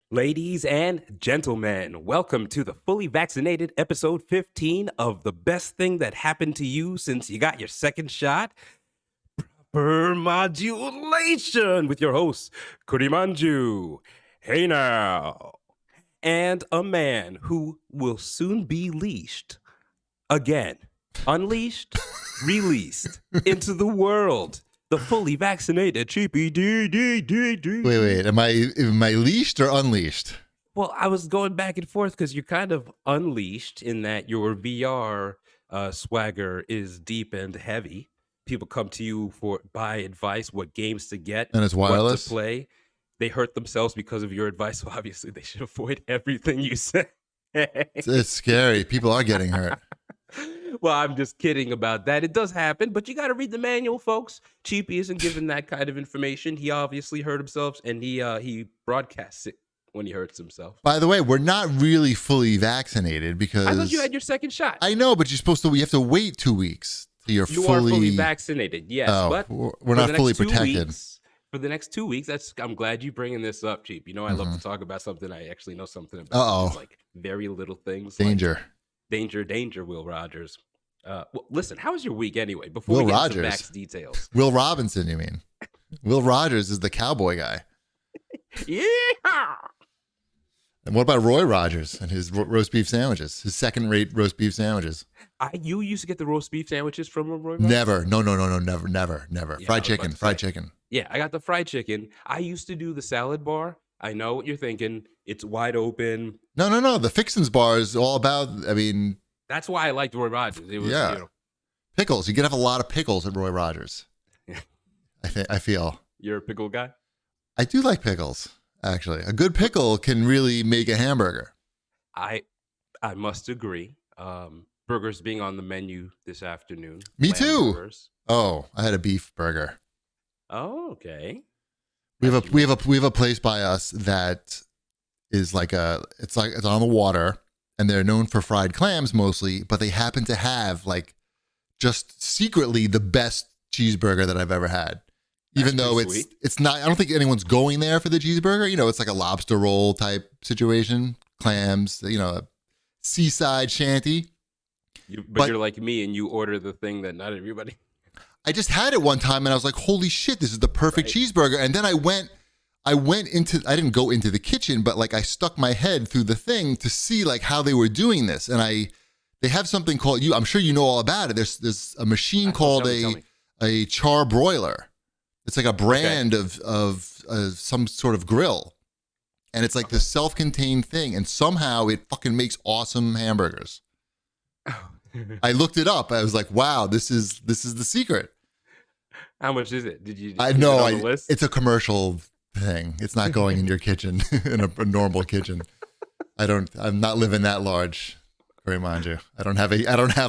Ladies and gentlemen, welcome to the fully vaccinated episode 15 of the best thing that happened to you since you got your second shot, proper modulation, with your host, Kurimanju. Hey now. And a man who will soon be leashed again, unleashed, released into the world. The fully vaccinated Cheapy D. Wait. Am I leashed or unleashed? Well, I was going back and forth because you're kind of unleashed in that your VR swagger is deep and heavy. People come to you for buy advice, what games to get, And it's what wireless? to play. They hurt themselves because of your advice, so obviously they should avoid everything you say. It's scary. People are getting hurt. Well, I'm just kidding about that. It does happen, but you got to read the manual, folks. Cheapy isn't given that kind of information. He obviously hurt himself, and he broadcasts it when he hurts himself. By the way, we're not really fully vaccinated because I thought you had your second shot. I know, but you have to wait 2 weeks till You are fully vaccinated, yes. Oh, but we're not fully protected. For the next 2 weeks, I'm glad you bringing this up, Cheap. You know, I love to talk about something I actually know something about. Uh-oh. It's like very little things. Danger. Like danger, Will Rogers. Well, listen, how was your week anyway? Before Will we get Rogers. into Vax details. Will Robinson, you mean? Will Rogers is the cowboy guy. Yeah. And what about Roy Rogers and his roast beef sandwiches? His second-rate roast beef sandwiches. You used to get the roast beef sandwiches from Roy Rogers? Never. No, never. Yeah, Fried chicken. Yeah, I got the fried chicken. I used to do the salad bar. I know what you're thinking. It's wide open. No. The Fixins bar is all about, That's why I liked Roy Rogers. It was, Yeah. Pickles. You can have a lot of pickles at Roy Rogers. I feel. You're a pickle guy? I do like pickles, actually. A good pickle can really make a hamburger. I must agree. Burgers being on the menu this afternoon. Me Lamb too. burgers. Oh, I had a beef burger. Oh, okay. We have a place by us that is it's on the water, and they're known for fried clams mostly, but they happen to have just secretly the best cheeseburger that I've ever had. Even though it's not, I don't think anyone's going there for the cheeseburger. You know, it's like a lobster roll type situation, clams, a seaside shanty. But you're like me and you order the thing that not everybody. I just had it one time and I was like, holy shit, this is the perfect cheeseburger. And then I didn't go into the kitchen, but I stuck my head through the thing to see how they were doing this. And they have something called, I'm sure you know all about it. There's a machine called a char broiler. It's like a brand of some sort of grill. And it's like this self-contained thing. And somehow it fucking makes awesome hamburgers. I looked it up. I was like, wow, this is the secret. How much is it? Did you? I know. List? It's a commercial thing. It's not going in your kitchen, in a normal kitchen. I'm not living that large. Remind you. I don't have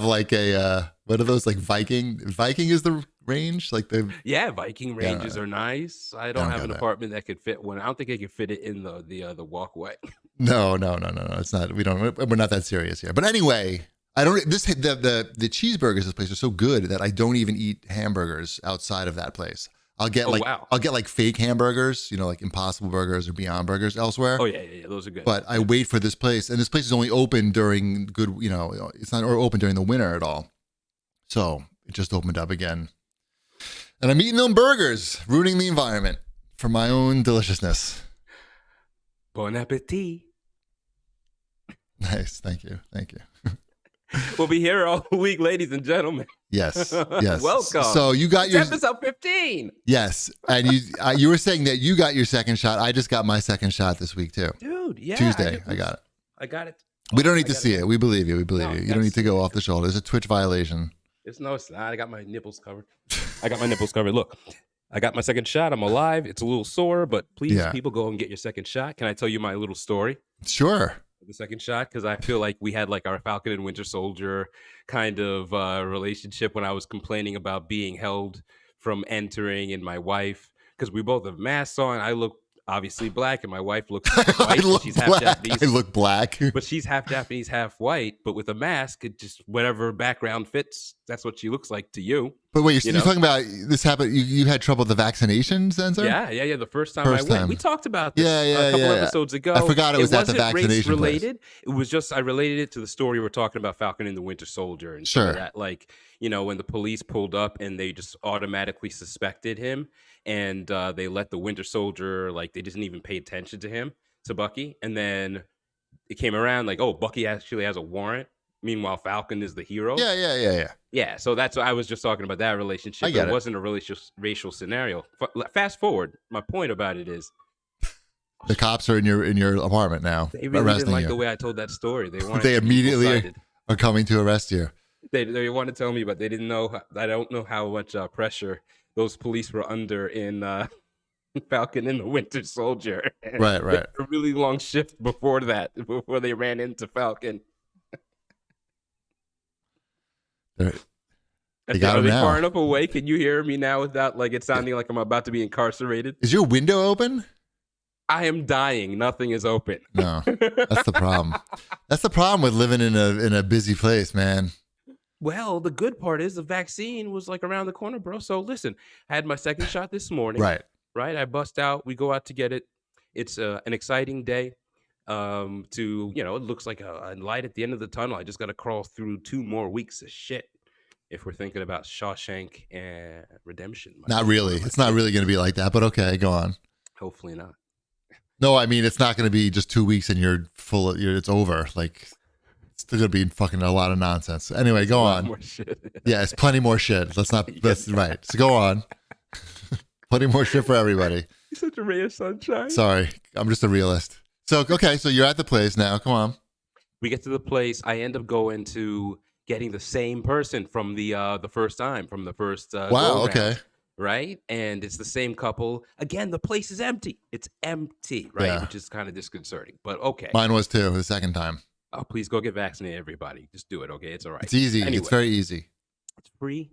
what are those, Viking? Viking is the range? Viking ranges are nice. I don't have an apartment that could fit one. I don't think I could fit it in the walkway. No. It's not. We're not that serious here. But anyway, the cheeseburgers at this place are so good that I don't even eat hamburgers outside of that place. I'll get I'll get fake hamburgers, like Impossible Burgers or Beyond Burgers elsewhere. Oh yeah, those are good. But I wait for this place, and this place is only open during it's not open during the winter at all. So it just opened up again, and I'm eating them burgers, ruining the environment for my own deliciousness. Bon appetit. Nice, thank you. We'll be here all week, ladies and gentlemen. Yes. Welcome. So you got your episode 15. Yes, and you were saying that you got your second shot. I just got my second shot this week too. Dude, yeah. Tuesday, I got it. I got it. We don't need to see it. We believe you. You don't need to go off the shoulder. It's a Twitch violation. It's not. I got my nipples covered. Look, I got my second shot. I'm alive. It's a little sore, but please, people, go and get your second shot. Can I tell you my little story? Sure. The second shot, because I feel like we had our Falcon and Winter Soldier kind of relationship when I was complaining about being held from entering, and my wife, because we both have masks on. I look obviously black, and my wife looks white. She's half Japanese. I look black, but she's half Japanese, half white. But with a mask, it just whatever background fits that's what she looks like to you. But wait, You you're know? talking about this happened. You had trouble with the vaccinations, then, sir? Yeah. The first time First I went, time. we talked about this Yeah, a couple yeah. episodes ago. I forgot it was at the wasn't race vaccination place. related. It was just I related it to the story we're talking about, Falcon and the Winter Soldier, and some of Sure. that. Like, you know, when the police pulled up and they just automatically suspected him, and they let the Winter Soldier, like, they didn't even pay attention to him, to Bucky, and then it came around like, oh, Bucky actually has a warrant. Meanwhile, Falcon is the hero. Yeah. Yeah, so that's what I was just talking about, that relationship. I get it. Wasn't a racial scenario. Fast forward, my point about it is The cops are in your apartment now, they really arresting didn't like you. the way I told that story. They wanted They to be immediately equal-sided. are coming to arrest you. They want to tell me, but they didn't know. I don't know how much pressure those police were under in Falcon and the Winter Soldier. Right. A really long shift before that, before they ran into Falcon. They got Are him they now. far enough away? Can you hear me now without like it sounding like I'm about to be incarcerated? Is your window open? I am dying. Nothing is open. No, that's the problem. That's the problem with living in a busy place, man. Well, the good part is the vaccine was like around the corner, bro. So listen, I had my second shot this morning. Right. I bust out. We go out to get it. It's an exciting day. It looks like a light at the end of the tunnel. I just got to crawl through 2 more weeks of shit. If we're thinking about Shawshank and Redemption. Not really. It's not really going to be like that, but okay, go on. Hopefully not. No, I mean, it's not going to be just 2 weeks and it's over. Like, it's still going to be fucking a lot of nonsense. Anyway, go on. More shit. Yeah, it's plenty more shit. That's right. So go on. Plenty more shit for everybody. You're such a ray of sunshine. Sorry. I'm just a realist. So, okay, so you're at the place now. Come on. We get to the place. I end up going to getting the same person from the first time, from the first Wow, go-round, okay. right? And it's the same couple. Again, the place is empty. It's empty, right? Yeah. Which is kind of disconcerting, but okay. Mine was too, the second time. Oh, please go get vaccinated, everybody. Just do it, okay? It's all right. It's easy. Anyway, It's very easy. it's free.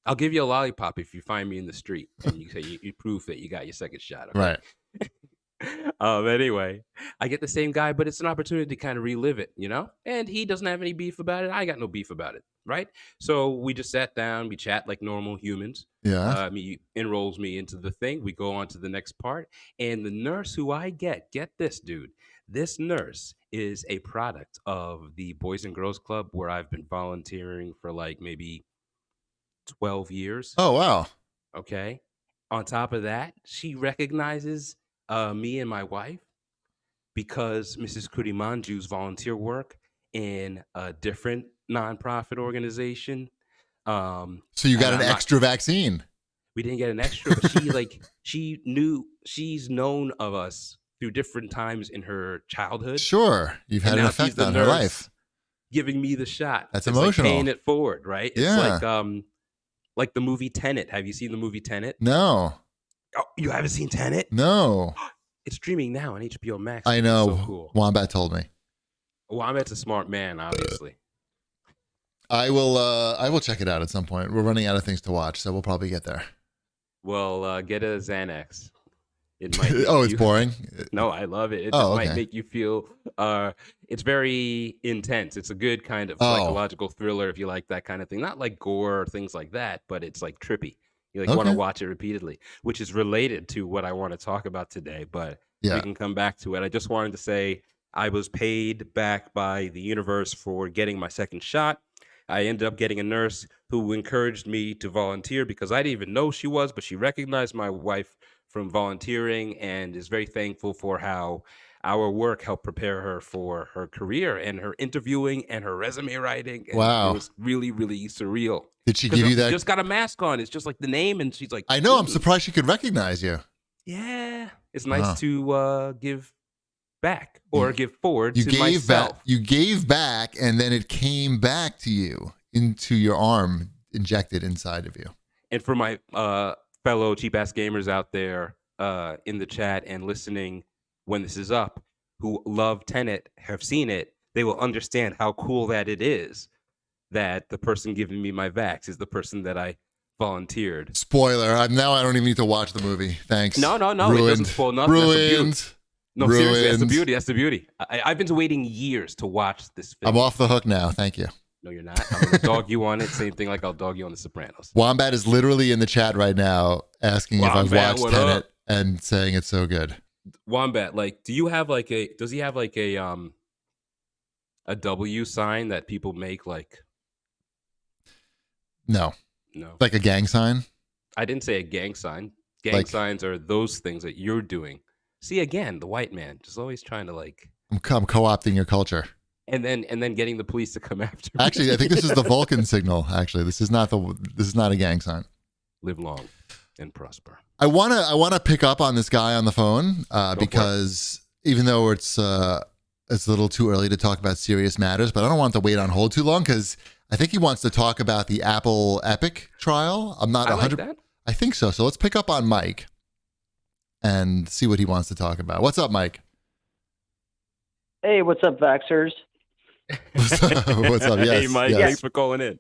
I'll give you a lollipop if you find me in the street and you say you prove that you got your second shot. Okay? Right. Anyway, I get the same guy, but it's an opportunity to kind of relive it, you know? And he doesn't have any beef about it. I got no beef about it, right? So we just sat down, we chat like normal humans. Yeah. He enrolls me into the thing. We go on to the next part. And the nurse who I get this, dude. This nurse is a product of the Boys and Girls Club where I've been volunteering for like maybe 12 years. Oh, wow. Okay. On top of that, she recognizes me and my wife because Mrs. Kurimanju's volunteer work in a different nonprofit organization. So you got an extra vaccine. We didn't get an extra, but she's known of us through different times in her childhood. Sure. You've had an effect on her life. Giving me the shot. That's it's emotional. Like paying it forward, right? Yeah. It's like the movie Tenet. Have you seen the movie Tenet? No. Oh, you haven't seen Tenet? No. It's streaming now on HBO Max. I know. It's so cool. Wombat told me. Wombat's a smart man, obviously. I will check it out at some point. We're running out of things to watch, so we'll probably get there. Well, get a Xanax. It might. It's boring. No, I love it. It might make you feel. It's very intense. It's a good kind of psychological thriller if you like that kind of thing. Not like gore or things like that, but it's like trippy. You want to watch it repeatedly, which is related to what I want to talk about today. But we can come back to it. I just wanted to say I was paid back by the universe for getting my second shot. I ended up getting a nurse who encouraged me to volunteer because I didn't even know she was, but she recognized my wife from volunteering and is very thankful for how our work helped prepare her for her career and her interviewing and her resume writing. And wow. It was really, really surreal. Did she give you that? Just got a mask on. It's just like the name. And she's like, I know. I'm surprised she could recognize you. Yeah. It's nice to give back or give forward to gave myself. Back, you gave back and then it came back to you into your arm, injected inside of you. And for my fellow cheap ass gamers out there in the chat and listening when this is up, who love Tenet, have seen it, they will understand how cool that it is that the person giving me my vax is the person that I volunteered. Spoiler. Now I don't even need to watch the movie. Thanks. No. Ruined. It doesn't spoil nothing. Ruined. No, seriously, that's the beauty. That's the beauty. I've been waiting years to watch this film. I'm off the hook now. Thank you. No, you're not. I'm gonna dog you on it. Same thing like I'll dog you on The Sopranos. Wombat is literally in the chat right now asking if I've Wombat, watched what Tenet up? and saying it's so good. Wombat, like, do you have like a? Does he have like a W sign that people make? Like, No, no, like a gang sign. I didn't say a gang sign. Gang Like signs are those things that you're doing. See, again, the white man just always trying to like, I'm co-opting your culture. and then getting the police to come after me. Actually, I think this is the Vulcan signal. Actually, this is not a gang sign. Live long and prosper. I wanna pick up on this guy on the phone because even though it's a little too early to talk about serious matters, but I don't want to wait on hold too long because I think he wants to talk about the Apple Epic trial. I'm not 100. Like that. I think so. So let's pick up on Mike and see what he wants to talk about. What's up, Mike? Hey, what's up, Vaxxers? What's up? Yes, Hey, Mike. yes. Thanks for calling in.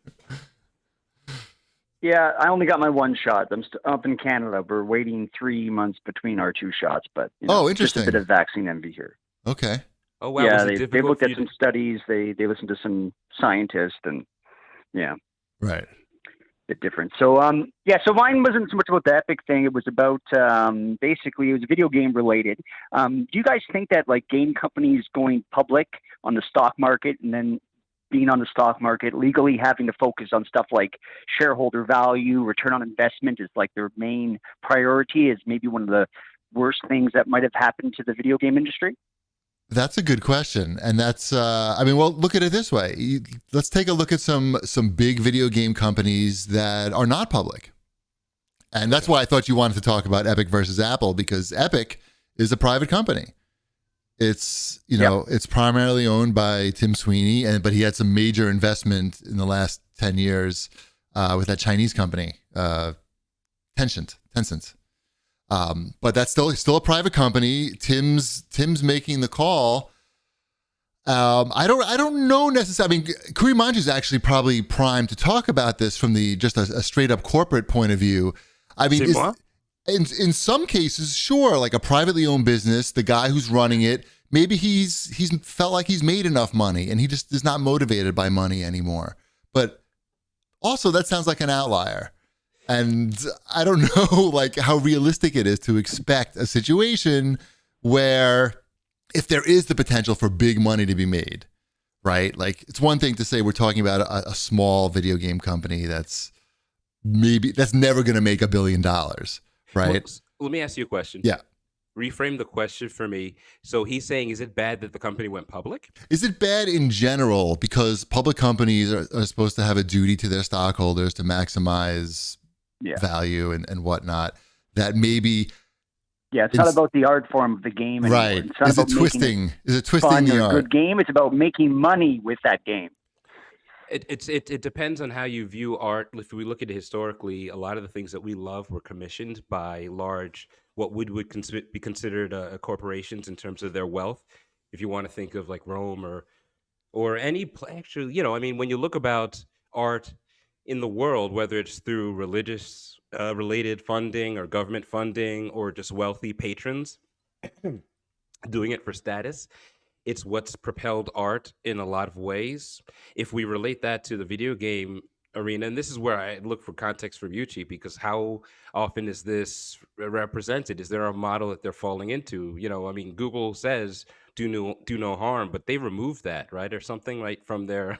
Yeah, I only got my one shot. I'm up in Canada. We're waiting 3 months between our two shots, but interesting. Just a bit of vaccine envy here. Okay. Oh wow. Yeah, Was it they looked for at you some studies. They listened to some scientists, and yeah, Right. a bit different. So so mine wasn't so much about the Epic thing. It was about basically it was video game related. Do you guys think that like game companies going public on the stock market and then being on the stock market legally having to focus on stuff like shareholder value, return on investment is like their main priority is maybe one of the worst things that might have happened to the video game industry? That's a good question, and that's well, look at it this way. Let's take a look at some big video game companies that are not public, and that's why I thought you wanted to talk about Epic versus Apple, because Epic is a private company. It's it's primarily owned by Tim Sweeney, but he had some major investment in the last 10 years with that Chinese company, Tencent. But that's still a private company. Tim's making the call. I don't know necessarily. I mean, Kurimanju is actually probably primed to talk about this from just a straight up corporate point of view. I mean, in some cases, sure, like a privately owned business, the guy who's running it, maybe he's felt like he's made enough money and he just is not motivated by money anymore. But also, that sounds like an outlier. And I don't know like how realistic it is to expect a situation where if there is the potential for big money to be made, right? Like it's one thing to say we're talking about a small video game company that's never going to make $1 billion, right? Well, let me ask you a question. Yeah. Reframe the question for me. So he's saying, is it bad that the company went public? Is it bad in general because public companies are supposed to have a duty to their stockholders to maximize value and whatnot, that maybe it's not about the art form of the game anymore. Right. It's not about twisting fun the or art? good game. It's about making money with that game. It depends on how you view art. If we look at it historically, a lot of the things that we love were commissioned by large, what would be considered corporations in terms of their wealth. If you want to think of like Rome or any actually, I mean, when you look about art in the world, whether it's through religious related funding or government funding or just wealthy patrons doing it for status, it's what's propelled art in a lot of ways. If we relate that to the video game arena, and this is where I look for context from you, Cheapy, because how often is this represented? Is there a model that they're falling into? I mean, Google says do no harm, but they removed that, right, or something, right, from their.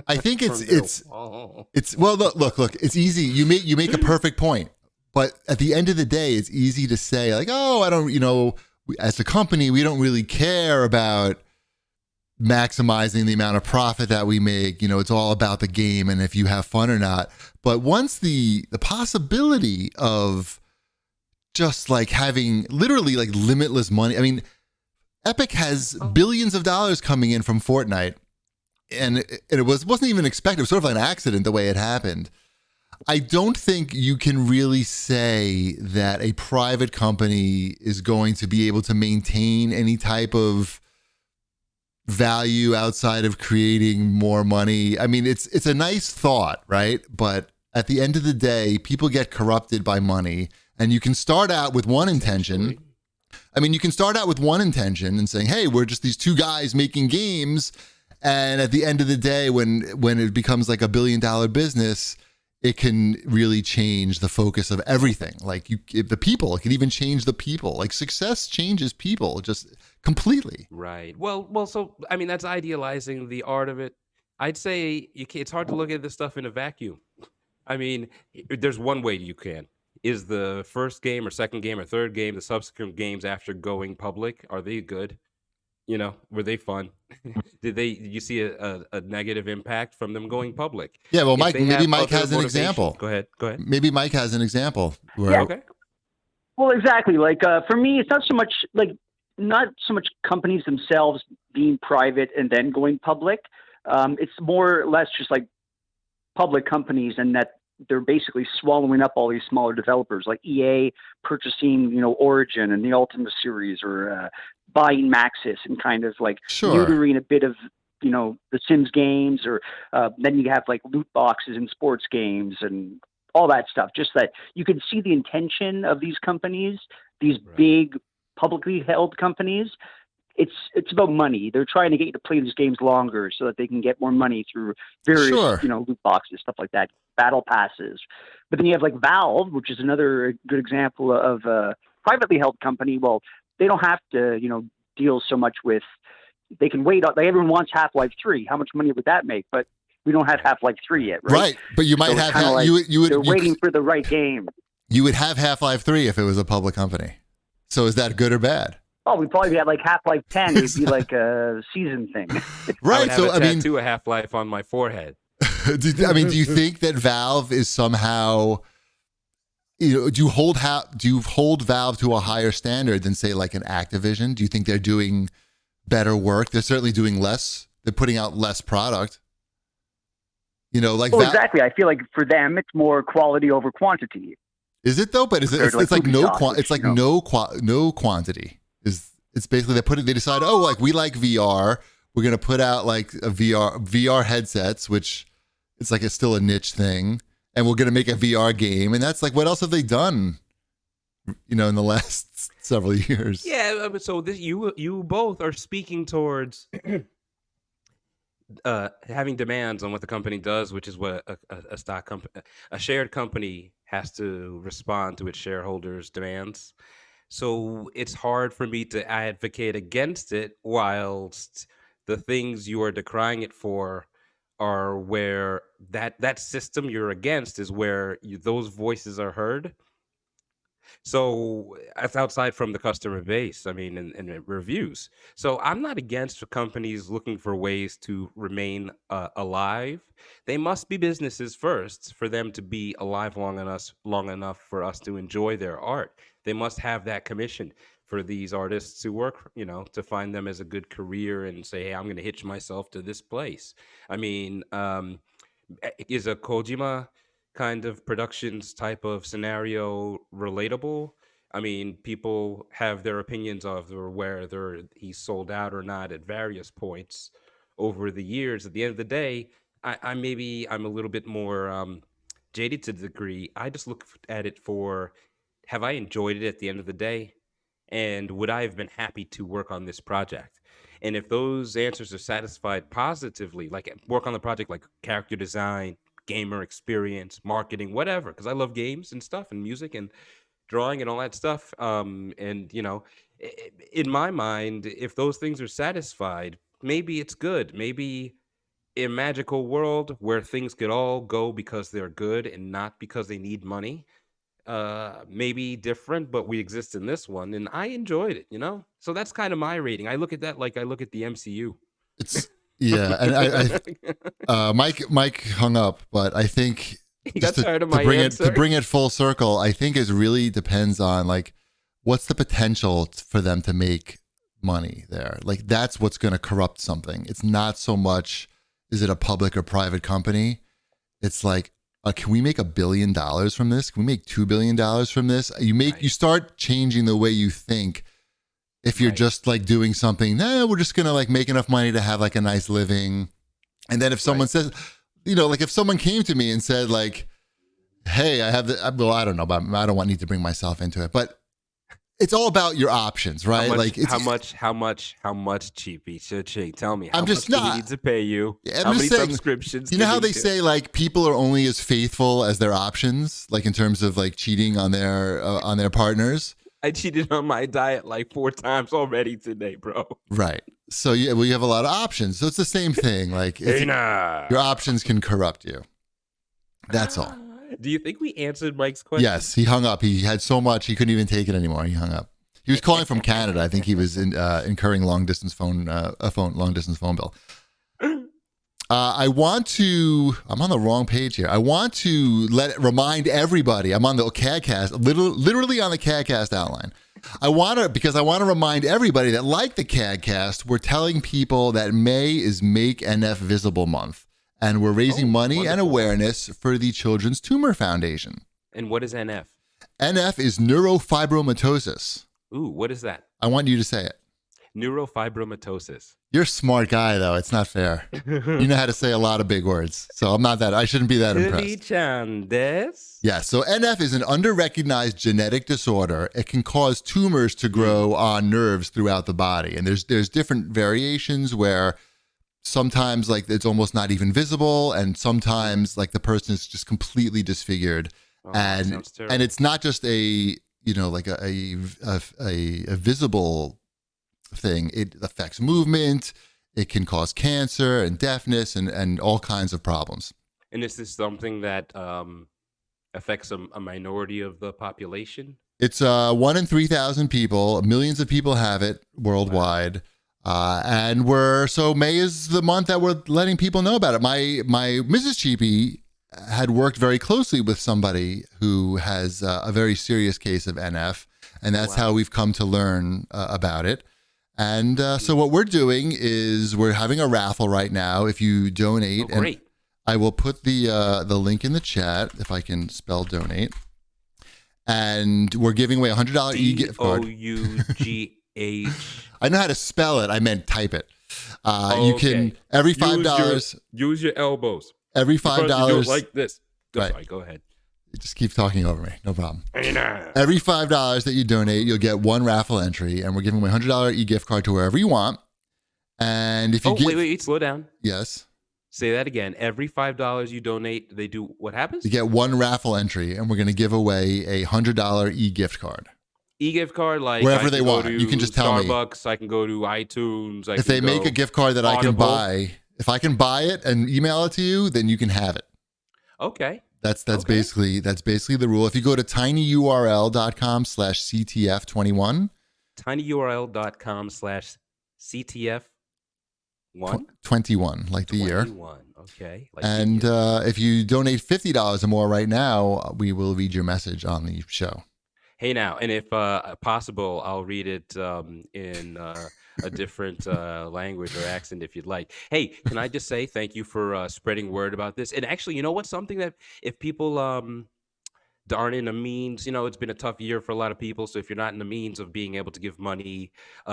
I think it's well, look. It's easy. You make a perfect point, but at the end of the day, it's easy to say like, oh, I don't, as a company, we don't really care about maximizing the amount of profit that we make. It's all about the game and if you have fun or not. But once the possibility of just like having literally like limitless money, I mean, Epic has billions of dollars coming in from Fortnite, and it wasn't even expected. It was sort of like an accident the way it happened. I don't think you can really say that a private company is going to be able to maintain any type of value outside of creating more money. I mean, it's a nice thought, right? But at the end of the day, people get corrupted by money, and you can start out with one intention. I mean, you can start out with one intention and saying, hey, we're just these two guys making games, And at the end of the day, when it becomes like $1 billion business, it can really change the focus of everything. Like the people, it can even change the people. Like success changes people just completely. Right. Well. So I mean, that's idealizing the art of it. I'd say it's hard to look at this stuff in a vacuum. I mean, there's one way you can. Is the first game or second game or third game, the subsequent games after going public, are they good? Were they fun? Did you see a negative impact from them going public? Yeah, well, If Mike, they maybe have Mike other has an motivation- example. Go ahead. Maybe Mike has an example. Where, Yeah. Okay. Well, exactly. Like for me, it's not so much companies themselves being private and then going public. It's more or less just like public companies, and that they're basically swallowing up all these smaller developers, like EA purchasing, Origin and the Ultima series, or buying Maxis and kind of like Sure. neutering a bit of, the Sims games, or then you have like loot boxes in sports games and all that stuff. Just that you can see the intention of these companies, these Right. big publicly held companies. It's about money. They're trying to get you to play these games longer so that they can get more money through various, Sure. loot boxes, stuff like that, battle passes. But then you have like Valve, which is another good example of a privately held company. Well, they don't have to, deal so much with. They can wait. Like everyone wants Half-Life 3. How much money would that make? But we don't have Half-Life 3 yet, right? Right, but you might So it's have kinda like they're you waiting for the right game. you would have Half-Life 3 if it was a public company. So is that good or bad? Oh, we'd probably have like Half-Life 10. It'd be like a season thing. I would Right. have So a I mean, tattoo of Half-Life on my forehead. do you think that Valve is somehow, do you hold Valve to a higher standard than say like an Activision? Do you think they're doing better work? They're certainly doing less. They're putting out less product. Like Well, exactly. I feel like for them, it's more quality over quantity. Is it though? But is it? Compared It's to, like like, no Ubisoft, it's like which, no quantity. It's basically they decide, oh, like we like VR, we're gonna put out like a VR headsets, which it's like it's still a niche thing, and we're gonna make a VR game, and that's like, what else have they done? In the last several years. Yeah. So you both are speaking towards having demands on what the company does, which is what a stock company, a shared company, has to respond to its shareholders' demands. So it's hard for me to advocate against it, whilst the things you are decrying it for are where that system you're against is where those voices are heard. So that's outside from the customer base, I mean, and reviews. So I'm not against companies looking for ways to remain alive. They must be businesses first for them to be alive long enough for us to enjoy their art. They must have that commission for these artists to work, to find them as a good career and say, hey, I'm going to hitch myself to this place. I mean, is a Kojima kind of productions type of scenario relatable? I mean, people have their opinions of whether he's sold out or not at various points over the years. At the end of the day, I'm a little bit more jaded to the degree. I just look at it for, have I enjoyed it at the end of the day? And would I have been happy to work on this project? And if those answers are satisfied positively, like work on the project, like character design, gamer experience, marketing, whatever, because I love games and stuff and music and drawing and all that stuff. And in my mind, if those things are satisfied, maybe it's good. Maybe in a magical world where things could all go because they're good and not because they need money, maybe different, but we exist in this one, and I enjoyed it. So that's kind of my rating. I look at that like I look at the MCU. It's yeah, and Mike hung up, but I think He got tired of to my bring answer. to bring it full circle, I think it really depends on like what's the potential for them to make money there. Like that's what's going to corrupt something. It's not so much is it a public or private company. It's like, can we make $1 billion from this? Can we make $2 billion from this? You start changing the way you think. If you're just like doing something, we're just gonna like make enough money to have like a nice living. And then if someone says, like if someone came to me and said like, hey, I have I don't know, but I don't need to bring myself into it. But it's all about your options, right? How much, Cheapy? Cha-ching. Tell me, I'm just much do we not need to pay you? I'm how just many saying, subscriptions? you know how can we they do? say like people are only as faithful as their options, like in terms of like cheating on their partners. I cheated on my diet like 4 times already today, bro. Right. So yeah, well, you have a lot of options. So it's the same thing. Like Hey, nah. your options can corrupt you. That's all. Do you think we answered Mike's question? Yes, he hung up. He had so much he couldn't even take it anymore. He hung up. He was calling from Canada. I think he was incurring long distance phone bill. I'm on the wrong page here. I want to remind everybody. I'm on the CADcast, literally on the CADcast outline. Because I want to remind everybody that, like the CADcast, we're telling people that May is Make NF Visible Month, and we're raising money wonderful. and awareness for the Children's Tumor Foundation. And what is NF? NF is neurofibromatosis. Ooh, what is that? I want you to say it. Neurofibromatosis. You're a smart guy, though. It's not fair. You know how to say a lot of big words. So I shouldn't be that impressed. Yeah, so NF is an under-recognized genetic disorder. It can cause tumors to grow on nerves throughout the body. And there's different variations where sometimes like it's almost not even visible, and sometimes like the person is just completely disfigured. And it's not just a visible thing. It affects movement. It can cause cancer and deafness and all kinds of problems. And is this something that affects a minority of the population? It's 1 in 3,000 people. Millions of people have it worldwide. And May is the month that we're letting people know about it. My Mrs. Cheapy had worked very closely with somebody who has a very serious case of NF, and that's how we've come to learn about it. And so what we're doing is we're having a raffle right now. If you donate, great. And I will put the link in the chat if I can spell donate. And we're giving away a $100 e-gift card. DOUGH. I know how to spell it. I meant type it. You can every $5. Use your elbows. Every $5 like this. Right. Sorry, go ahead. Just keep talking over me. No problem. Every $5 that you donate, you'll get one raffle entry, and we're giving away a $100 e-gift card to wherever you want. And if you wait, slow down. Yes. Say that again. Every $5 you donate, they do what happens? You get one raffle entry, and we're going to give away a $100 e-gift card. E-gift card, like wherever they want. You can just tell me. Starbucks. I can go to iTunes. If they make a gift card that Audible. I can buy, if I can buy it and email it to you, then you can have it. Okay. That's basically the rule. If you go to tinyurl.com/CTF21, tinyurl.com/CTF1 21, like the year. Okay. And if you donate $50 or more right now, we will read your message on the show. Hey now, and if possible, I'll read it in a different language or accent if you'd like. Hey, can I just say thank you for spreading word about this? And actually, you know what's something that if people aren't in the means, it's been a tough year for a lot of people. So if you're not in the means of being able to give money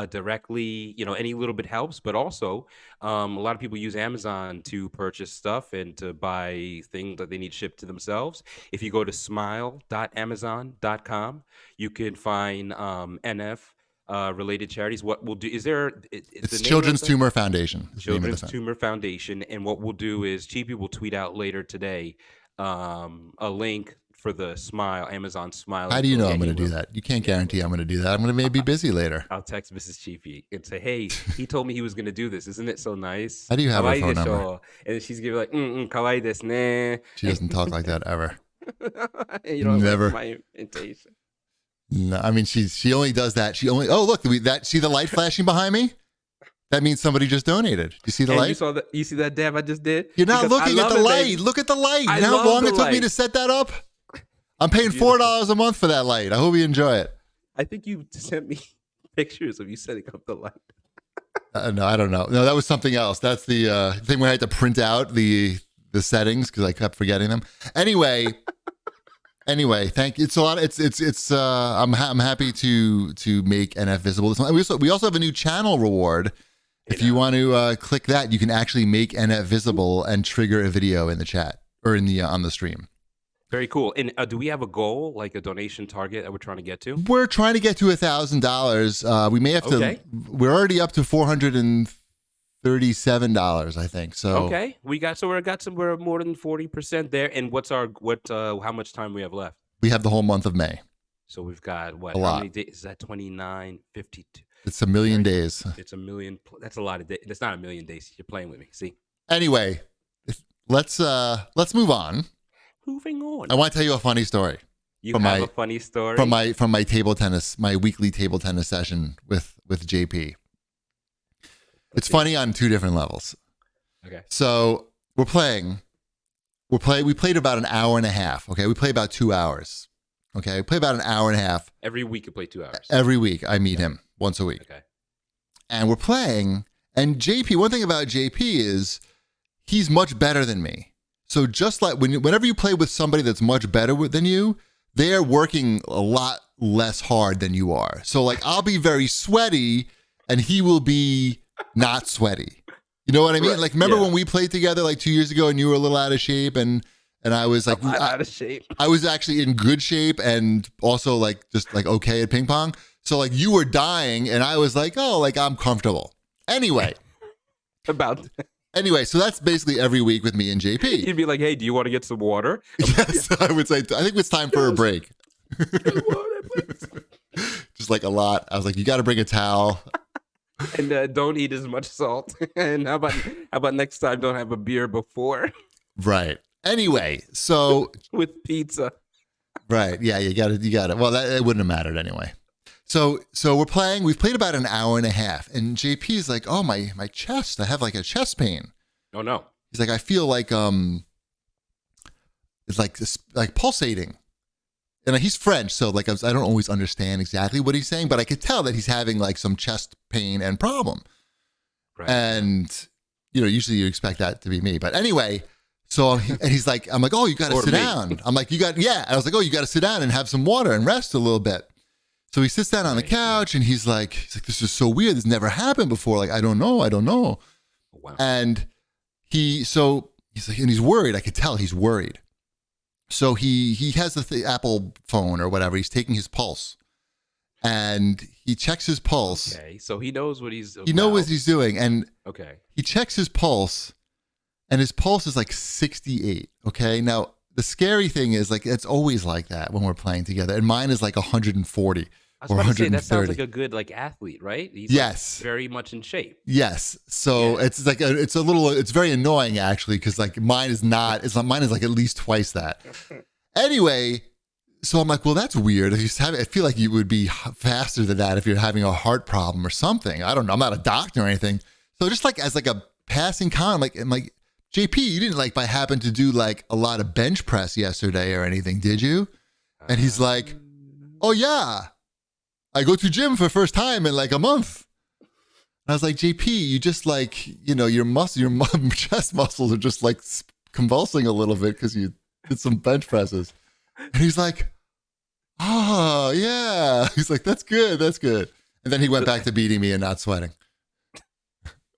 directly, any little bit helps. But also, a lot of people use Amazon to purchase stuff and to buy things that they need shipped to themselves. If you go to smile.amazon.com, you can find NF related charities. What we'll do is it's Children's Tumor Foundation. Children's Tumor Foundation. And what we'll do is Cheapy will tweet out later today a link for the Amazon Smile. How do you know I'm going to do that? You can't guarantee I'm going to do that. I'm going to maybe be busy later. I'll text Mrs. Cheapy and say, hey, he told me he was going to do this. Isn't it so nice? How do you have her phone number? And she's going to be like, kawaii desu ne. She doesn't talk like that ever. Never. My imitation. No, I mean, she only does that. Oh, look, see the light flashing behind me? That means somebody just donated. You see the light? You see that dab I just did? You're not looking at the light. Look at the light. You know how long it took me to set that up? I'm paying $4 a month for that light. I hope you enjoy it. I think you sent me pictures of you setting up the light. No, I don't know. No, that was something else. That's the thing where I had to print out the settings because I kept forgetting them. Anyway, thank you. It's a lot. I'm happy to make NF visible. We also have a new channel reward. If you want to click that, you can actually make NF visible and trigger a video in the chat or on the stream. Very cool. And do we have a goal, like a donation target that we're trying to get to? We're trying to get to $1,000. We may have Okay. to. We're already up to $437, I think. So Okay, we're more than 40% there. And how much time we have left? we have the whole month of May. So we've got what? A How lot. many days? Is that 29, 52? It's a million days. It's a million. That's a lot of days. That's not a million days. You're playing with me. See? Anyway, let's move on. Moving on. I want to tell you a funny story. You from have my- a funny story? from my table tennis, my weekly table tennis session with JP. It's funny on two different levels. Okay. So we played about an hour and a half. Okay, we play about 2 hours. Okay, we play about an hour and a half Every week you play 2 hours. every week. I meet him once a week, Okay. and we're playing. And JP, one thing about JP is he's much better than me. So just like whenever you play with somebody that's much better than you, they're working a lot less hard than you are. So like I'll be very sweaty and he will be not sweaty. You know what I mean? Right, Like remember yeah. when we played together like 2 years ago and you were a little out of shape and I was like I'm out of shape. I was actually in good shape and also like just like okay at ping pong. So like you were dying and I was like, oh, like I'm comfortable. Anyway, so that's basically every week with me and JP. You'd be like, hey, do you want to get some water? Yes, I would say. I think it's time for a break. Just like a lot. I was like, you got to bring a towel. And don't eat as much salt. And how about next time? Don't have a beer before Right. Anyway, so with pizza. right, yeah, you got it. Well, it wouldn't have mattered anyway. So we're playing. We've played about an hour and a half, and JP's like, oh my chest. I have like a chest pain. Oh no. He's like, I feel like it's like this, like pulsating. And he's French, so like I don't always understand exactly what he's saying, but I could tell that he's having like some chest pain and problem. Right. And usually you expect that to be me, but anyway. So he's like, I'm like, oh, you got to Or sit me. down. I'm like, yeah. I was like, oh, you got to sit down and have some water and rest a little bit. So he sits down on the couch and he's like, this is so weird. This never happened before. Like, I don't know. Wow. And he's like, and he's worried. I could tell he's worried. So he has the Apple phone or whatever. He's taking his pulse, and he checks his pulse. Okay, so he knows what he's. He knows what he's doing, and Okay. he checks his pulse, and his pulse is like 68. Okay, now the scary thing is like it's always like that when we're playing together, and mine is like 140 I was or about to say 130. that sounds like a good like athlete, right? He's Yes. like, very much in shape. Yes. So Yeah. it's like it's very annoying actually because like mine is like at least twice that. Anyway, so I'm like, well, that's weird. I feel like you would be faster than that if you're having a heart problem or something. I don't know. I'm not a doctor or anything. So just like as like a passing comment, I'm like, JP, you didn't like by happen to do like a lot of bench press yesterday or anything, did you? And he's like, oh yeah. I go to gym for the first time in like a month. And I was like, JP, you just like, your chest muscles are just like convulsing a little bit because you did some bench presses. And he's like, oh, yeah. He's like, that's good. And then he went back to beating me and not sweating.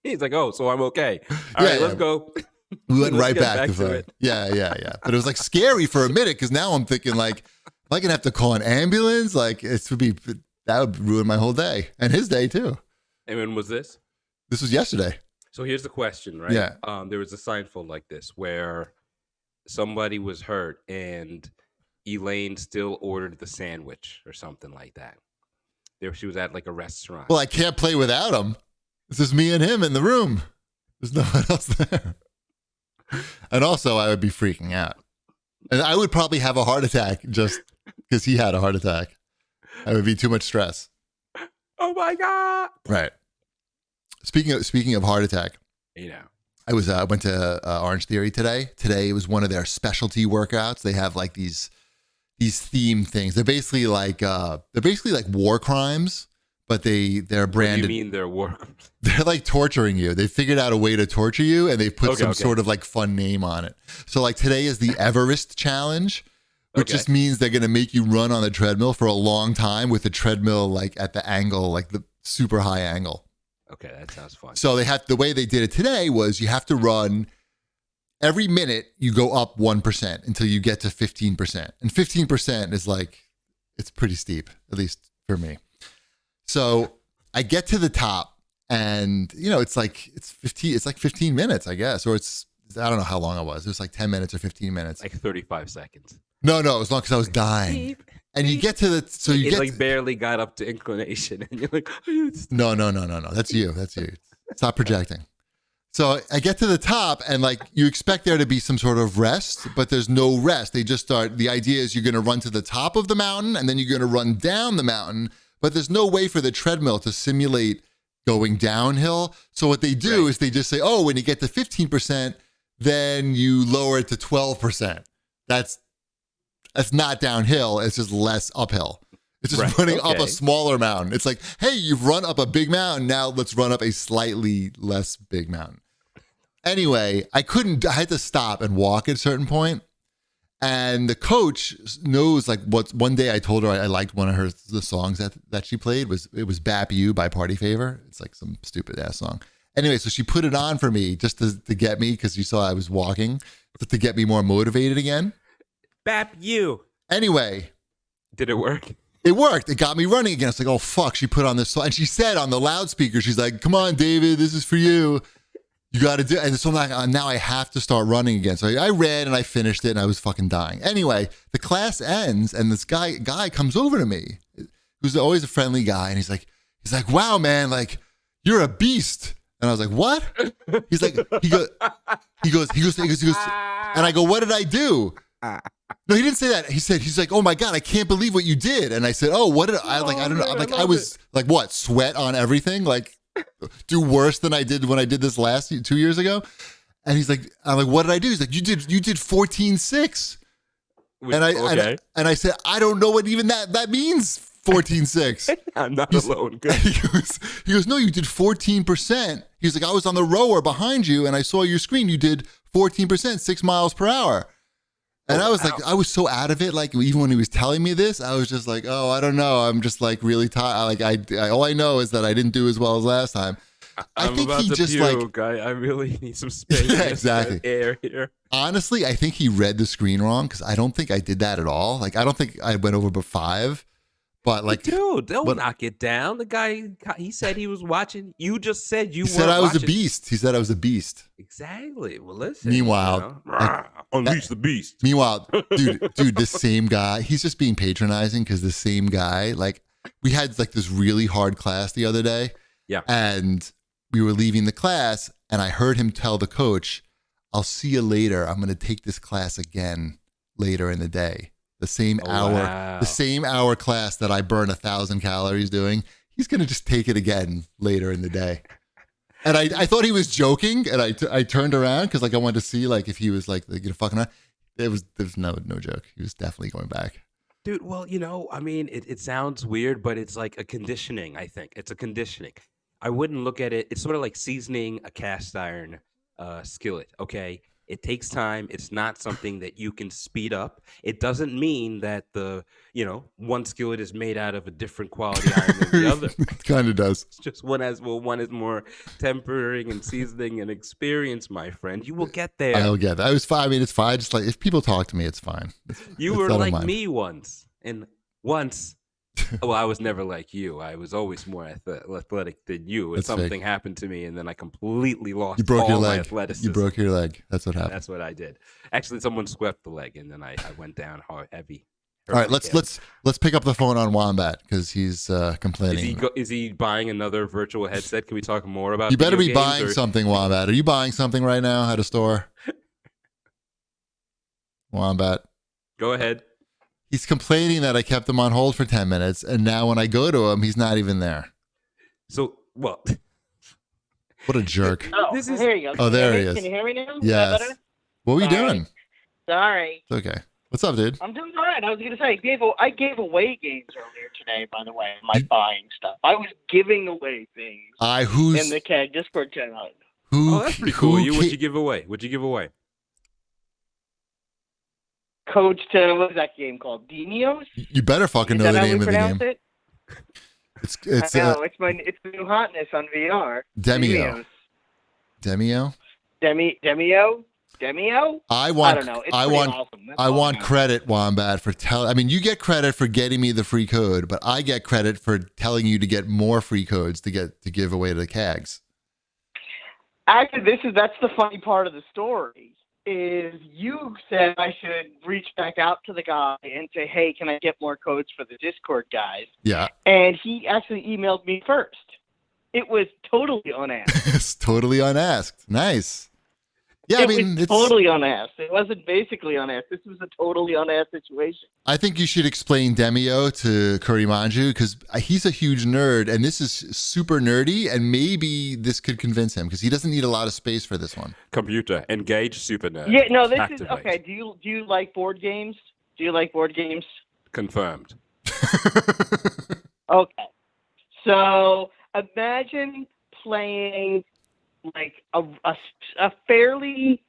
He's like, oh, so I'm okay. All Yeah, right, yeah. let's go. We went Let's right get back to to it. it. Yeah. But it was like scary for a minute because now I'm thinking like, if I can have to call an ambulance, like that would ruin my whole day and his day too. And when was this? This was yesterday. So here's the question, right? Yeah. There was a Seinfeld like this where somebody was hurt and Elaine still ordered the sandwich or something like that. She was at like a restaurant. Well, I can't play without him. This is me and him in the room. There's no one else there. And also, I would be freaking out. And I would probably have a heart attack just because he had a heart attack. I would be too much stress. Oh my God. Right. Speaking of heart attack, I went to Orange Theory today. Today was one of their specialty workouts. They have like these theme things. They're basically like war crimes, but they're branded. What do you mean they're work? They're like torturing you. They figured out a way to torture you, and they put some Okay. sort of like fun name on it. So like today is the Everest challenge, which Okay. just means they're gonna make you run on the treadmill for a long time with the treadmill like at the angle, like the super high angle. Okay, that sounds fun. So the way they did it today was you have to run every minute you go up 1% until you get to 15%. And 15% is like, it's pretty steep, at least for me. So I get to the top and, it's like 15 minutes, I guess. Or I don't know how long it was. It was like 10 minutes or 15 minutes. Like 35 seconds. No, it was long because I was dying. And you get to the, barely got up to inclination and you're like, no. That's you. Stop projecting. So I get to the top and like you expect there to be some sort of rest, but there's no rest. They just start, the idea is you're going to run to the top of the mountain and then you're going to run down the mountain, but there's no way for the treadmill to simulate going downhill. So what they do is they just say, oh, when you get to 15%, then you lower it to 12%. That's not downhill. It's just less uphill. It's just running up a smaller mountain. It's like, hey, you've run up a big mountain. Now let's run up a slightly less big mountain. Anyway, I had to stop and walk at a certain point. And the coach knows like one day I told her I liked one of the songs that she played it was Bap You by Party Favor. It's like some stupid ass song. Anyway, so she put it on for me just to get me, because you saw I was walking, to get me more motivated again. Bap You. Anyway. Did it work? It worked. It got me running again. It's like, oh, fuck. She put on this song. And she said on the loudspeaker, she's like, come on, David, this is for you. You got to do it. And so I'm like, now I have to start running again. So I ran and I finished it and I was fucking dying. Anyway, the class ends and this guy comes over to me, who's always a friendly guy. And he's like, wow, man, like, you're a beast. And I was like, what? He's like, he goes, and I go, what did I do? No, he didn't say that. He's like, oh my God, I can't believe what you did. And I said, oh, what did I like? I don't know. I'm like, I was like, what? Sweat on everything? Like, do worse than I did when I did this 2 years ago? And he's like, I'm like, what did I do? He's like, you did 14.6. And I said, I don't know what even that means. 14.6. I'm not alone. Good. He goes, no, you did 14%. He's like, I was on the rower behind you and I saw your screen. You did 14%, 6 miles per hour. And I was like, I was so out of it. Like, even when he was telling me this, I was just like, oh, I don't know. I'm just like really tired. Like, all I know is that I didn't do as well as last time. I think he just puke. I really need some space. Yeah, exactly. Air here. Honestly, I think he read the screen wrong, because I don't think I did that at all. Like, I don't think I went over but 5. But like, dude, they'll knock it down. The guy, he said he was watching. You just said you were. He said I was a beast. He said I was a beast. Exactly. Well, listen. Meanwhile, unleash the beast. Meanwhile, dude, this same guy, he's just being patronizing, because the same guy, like, we had like this really hard class the other day. Yeah. And we were leaving the class, and I heard him tell the coach, "I'll see you later. I'm going to take this class again later in the day." The same hour class that I burn 1,000 calories doing, he's going to just take it again later in the day. And I thought he was joking, and I turned around because like I wanted to see like if he was like fucking around. There's no joke. He was definitely going back. Dude, well, I mean, it sounds weird, but it's like a conditioning, I think. It's a conditioning. I wouldn't look at it. It's sort of like seasoning a cast iron skillet, okay? It takes time. It's not something that you can speed up. It doesn't mean that one skillet is made out of a different quality iron than the other. It kind of does. It's just one is more tempering and seasoning and experience, my friend. You will get there. I'll get that. It's fine. I mean, it's fine. Just like if people talk to me, it's fine. You were like me once. Well, I was never like you. I was always more athletic than you. And something happened to me, and then I completely lost my athleticism. You broke your leg. That's what happened. That's what I did. Actually, someone swept the leg, and then I went down heavy. All right, let's pick up the phone on Wombat, because he's complaining. Is he buying another virtual headset? Can we talk more about? You better be buying something, Wombat. Are you buying something right now at a store? Wombat, go ahead. He's complaining that I kept him on hold for 10 minutes, and now when I go to him, he's not even there. So, well. What a jerk. Oh, here you go. Oh, there he is. Can you hear me now? Yes. What were you doing? Sorry. It's okay. What's up, dude? I'm doing all right. I was going to say, I gave away games earlier today, by the way, my buying stuff. I was giving away things in the CAG Discord channel. That's pretty cool. What'd you give away? Coach to, what is that game called? Demios? You better fucking know the name of the game. It? It's it's the new hotness on VR. Demio. Demio? Demio? I want. don't know. It's I pretty want. awesome. That's I all want know. credit, Wombat, for I mean, you get credit for getting me the free code, but I get credit for telling you to get more free codes to give away to the CAGs. Actually, that's the funny part of the story. Is you said I should reach back out to the guy and say, hey, can I get more codes for the Discord guys? Yeah. And he actually emailed me first. It was totally unasked. It's totally unasked. Nice. Yeah, It's totally unasked. It wasn't basically unasked. This was a totally unasked situation. I think you should explain Demio to Kurimanju because he's a huge nerd and this is super nerdy and maybe this could convince him because he doesn't need a lot of space for this one. Computer, engage super nerd. Yeah, no, this Activate. is okay. Do you like board games? Do you like board games? Confirmed. Okay. So imagine playing like a fairly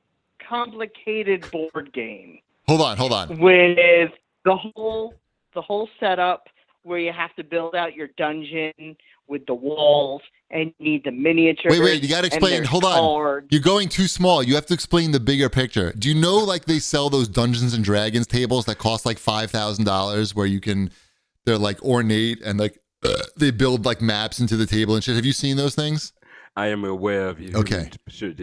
complicated board game. Hold on. With the whole setup where you have to build out your dungeon with the walls and you need the miniatures. Wait, you got to explain. Hold on. You're going too small. You have to explain the bigger picture. Do you know like they sell those Dungeons and Dragons tables that cost like $5,000 where they're like ornate and like they build like maps into the table and shit. Have you seen those things? I am aware of you. Okay.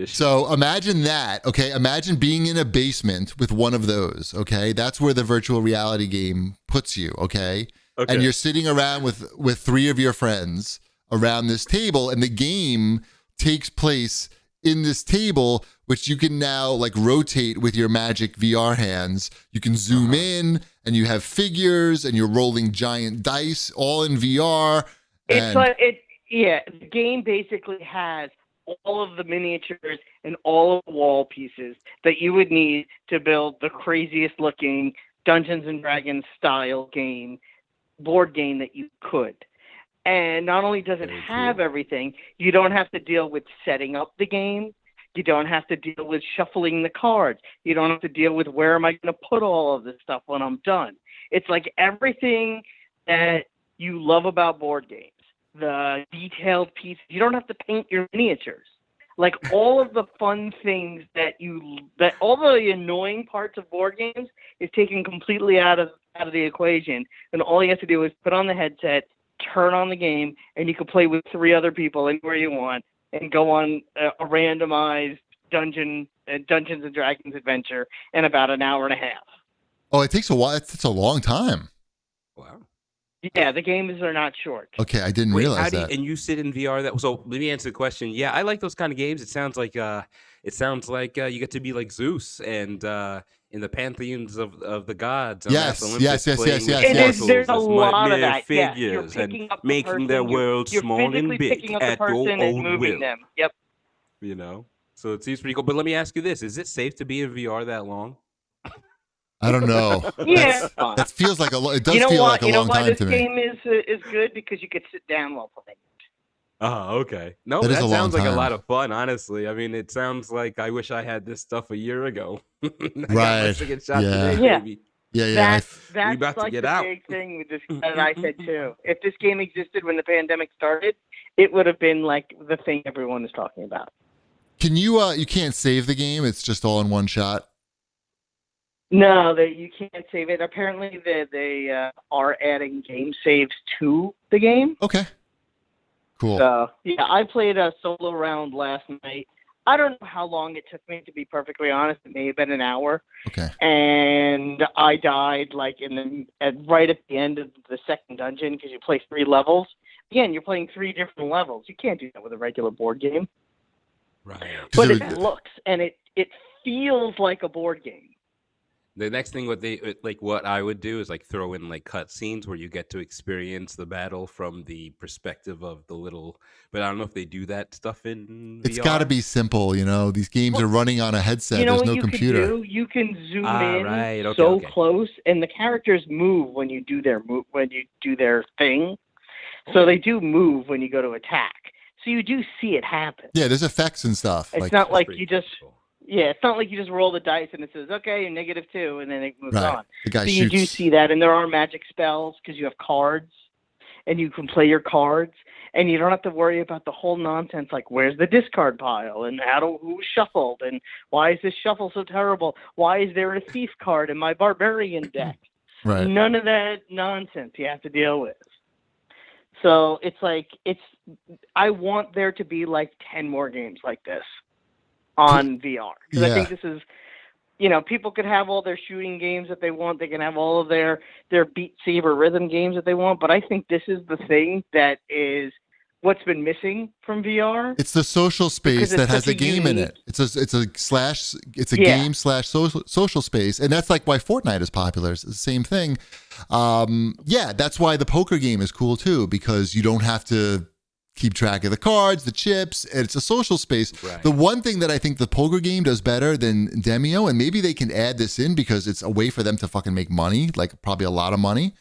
So imagine that. Okay. Imagine being in a basement with one of those. Okay. That's where the virtual reality game puts you. Okay. And you're sitting around with three of your friends around this table, and the game takes place in this table, which you can now like rotate with your magic VR hands. You can zoom in, and you have figures, and you're rolling giant dice, all in VR. Yeah, the game basically has all of the miniatures and all of the wall pieces that you would need to build the craziest looking Dungeons and Dragons style board game that you could. And not only does it have everything, you don't have to deal with setting up the game. You don't have to deal with shuffling the cards. You don't have to deal with where am I going to put all of this stuff when I'm done. It's like everything that you love about board games. The detailed pieces. You don't have to paint your miniatures. Like all of the fun things that all the annoying parts of board games is taken completely out of the equation. And all you have to do is put on the headset, turn on the game, and you can play with three other people anywhere you want and go on a randomized Dungeons and Dragons adventure in about an hour and a half. Oh, it takes a while. It's a long time. Wow. Yeah, the games are not short. Okay, I didn't realize that. And you sit in VR so let me answer the question. Yeah, I like those kind of games. It sounds like you get to be like Zeus and in the pantheons of the gods. Yes. There's a lot of that. Figures and making their world small and big at your own will. Them. Yep. You know, so it seems pretty cool. But let me ask you this: is it safe to be in VR that long? I don't know. Yeah, that feels like it does feel like a long time to me. You know why this game is good? Because you could sit down while playing it. Oh, okay. No, that sounds like a lot of fun, honestly. I mean, it sounds like I wish I had this stuff a year ago. Right. That's about like to get the out. big thing with this that I said too. If this game existed when the pandemic started, it would have been like the thing everyone is talking about. Can you can't save the game? It's just all in one shot? No, you can't save it. Apparently, they are adding game saves to the game. Okay. Cool. So, yeah, I played a solo round last night. I don't know how long it took me, to be perfectly honest. It may have been an hour. Okay. And I died like right at the end of the second dungeon because you play 3 levels. Again, you're playing 3 different levels. You can't do that with a regular board game. Right. But it looks and it feels like a board game. The next thing what I would do is like throw in like cutscenes where you get to experience the battle from the perspective of the little. But I don't know if they do that stuff in VR. It's got to be simple, you know. These games are running on a headset. There's no computer. Can do? You can zoom in close, and the characters move when you do their thing. So they do move when you go to attack. So you do see it happen. Yeah, there's effects and stuff. It's not like you just. Yeah, it's not like you just roll the dice and it says, okay, -2, and then it moves on. The guy so you do see that, and there are magic spells because you have cards, and you can play your cards. and you don't have to worry about the whole nonsense like where's the discard pile and who's shuffled and why is this shuffle so terrible? Why is there a thief card in my barbarian deck? Right. None of that nonsense you have to deal with. So it's like I want there to be like 10 more games like this on VR, because I think this is, people could have all their shooting games that they want. They can have all of their Beat Saber rhythm games that they want. But I think this is the thing that is what's been missing from VR. It's the social space that has a game in it. It's a game / social space, and that's like why Fortnite is popular. It's the same thing. That's why the poker game is cool too, because you don't have to keep track of the cards, the chips, and it's a social space. Right. The one thing that I think the poker game does better than Demio, and maybe they can add this in because it's a way for them to fucking make money, like probably a lot of money,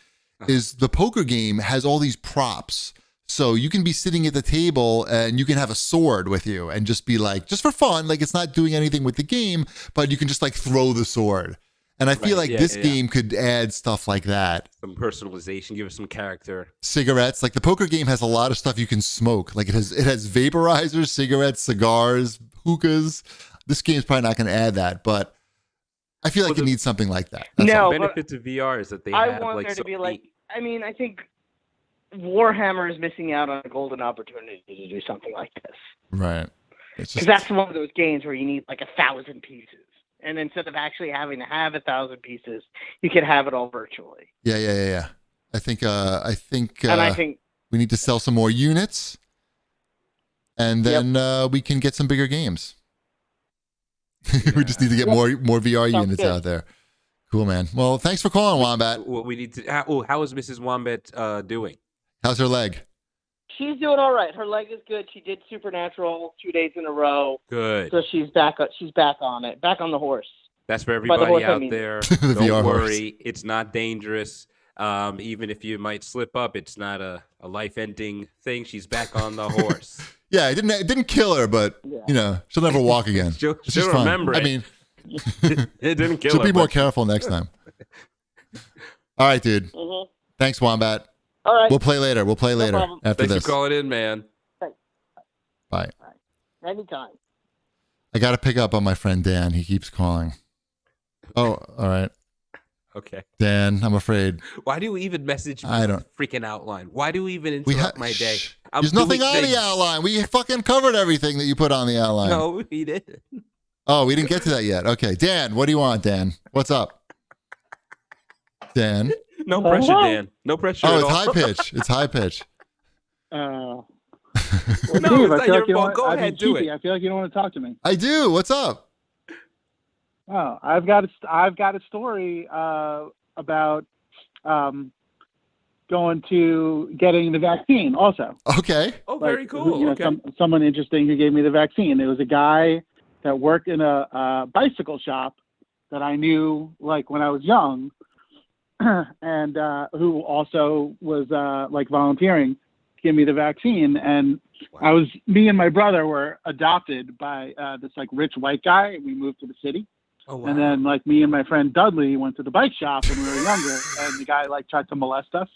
is the poker game has all these props. So you can be sitting at the table and you can have a sword with you and just be like, just for fun, like it's not doing anything with the game, but you can just like throw the sword. And I feel like this game could add stuff like that. Some personalization, give us some character. Cigarettes, like the poker game has a lot of stuff you can smoke. Like it has vaporizers, cigarettes, cigars, hookahs. This game's probably not going to add that, but I feel like it needs something like that. The benefit to VR is that they have want like there to be like. I mean, I think Warhammer is missing out on a golden opportunity to do something like this. Right. Because that's one of those games where you need like 1,000 pieces. And instead of actually having to have 1,000 pieces, you can have it all virtually. Yeah. I think we need to sell some more units, and then we can get some bigger games. We just need to get more VR units out there. Cool, man. Well, thanks for calling, Wombat. What we need to. How is Mrs. Wombat doing? How's her leg? She's doing all right. Her leg is good. She did Supernatural 2 days in a row. Good. So she's back on it. Back on the horse. That's for everybody out there. Don't worry. Horse. It's not dangerous. Even if you might slip up, it's not a life-ending thing. She's back on the horse. Yeah, it didn't kill her, but she'll never walk again. she'll remember it. I mean, it didn't kill her. She'll be more careful next time. All right, dude. Mm-hmm. Thanks, Wombat. All right. We'll play later. Problem. After Thanks this. for calling in, man. Thanks. Bye. Anytime. I got to pick up on my friend Dan. He keeps calling. Oh, all right. Okay. Dan, I'm afraid. Why do you even message me? I don't. Freaking outline. Why do you even interrupt my day? There's nothing on the outline. We fucking covered everything that you put on the outline. No, we didn't. Oh, we didn't get to that yet. Okay. Dan, what do you want, Dan? What's up? Dan? No pressure, Dan. No pressure at all. It's high pitch. It's high pitch. Well, no, Dave, it's not your fault. Go ahead, do Cheapy, it. I feel like you don't want to talk to me. I do. What's up? Oh, I've got a story about going to getting the vaccine. Also, Okay. Oh, very cool. Okay. Someone interesting who gave me the vaccine. It was a guy that worked in a bicycle shop that I knew like when I was young, and who also was like volunteering to give me the vaccine. And me and my brother were adopted by this like rich white guy. We moved to the city. Oh, wow. And then like me and my friend Dudley went to the bike shop when we were younger, and the guy like tried to molest us.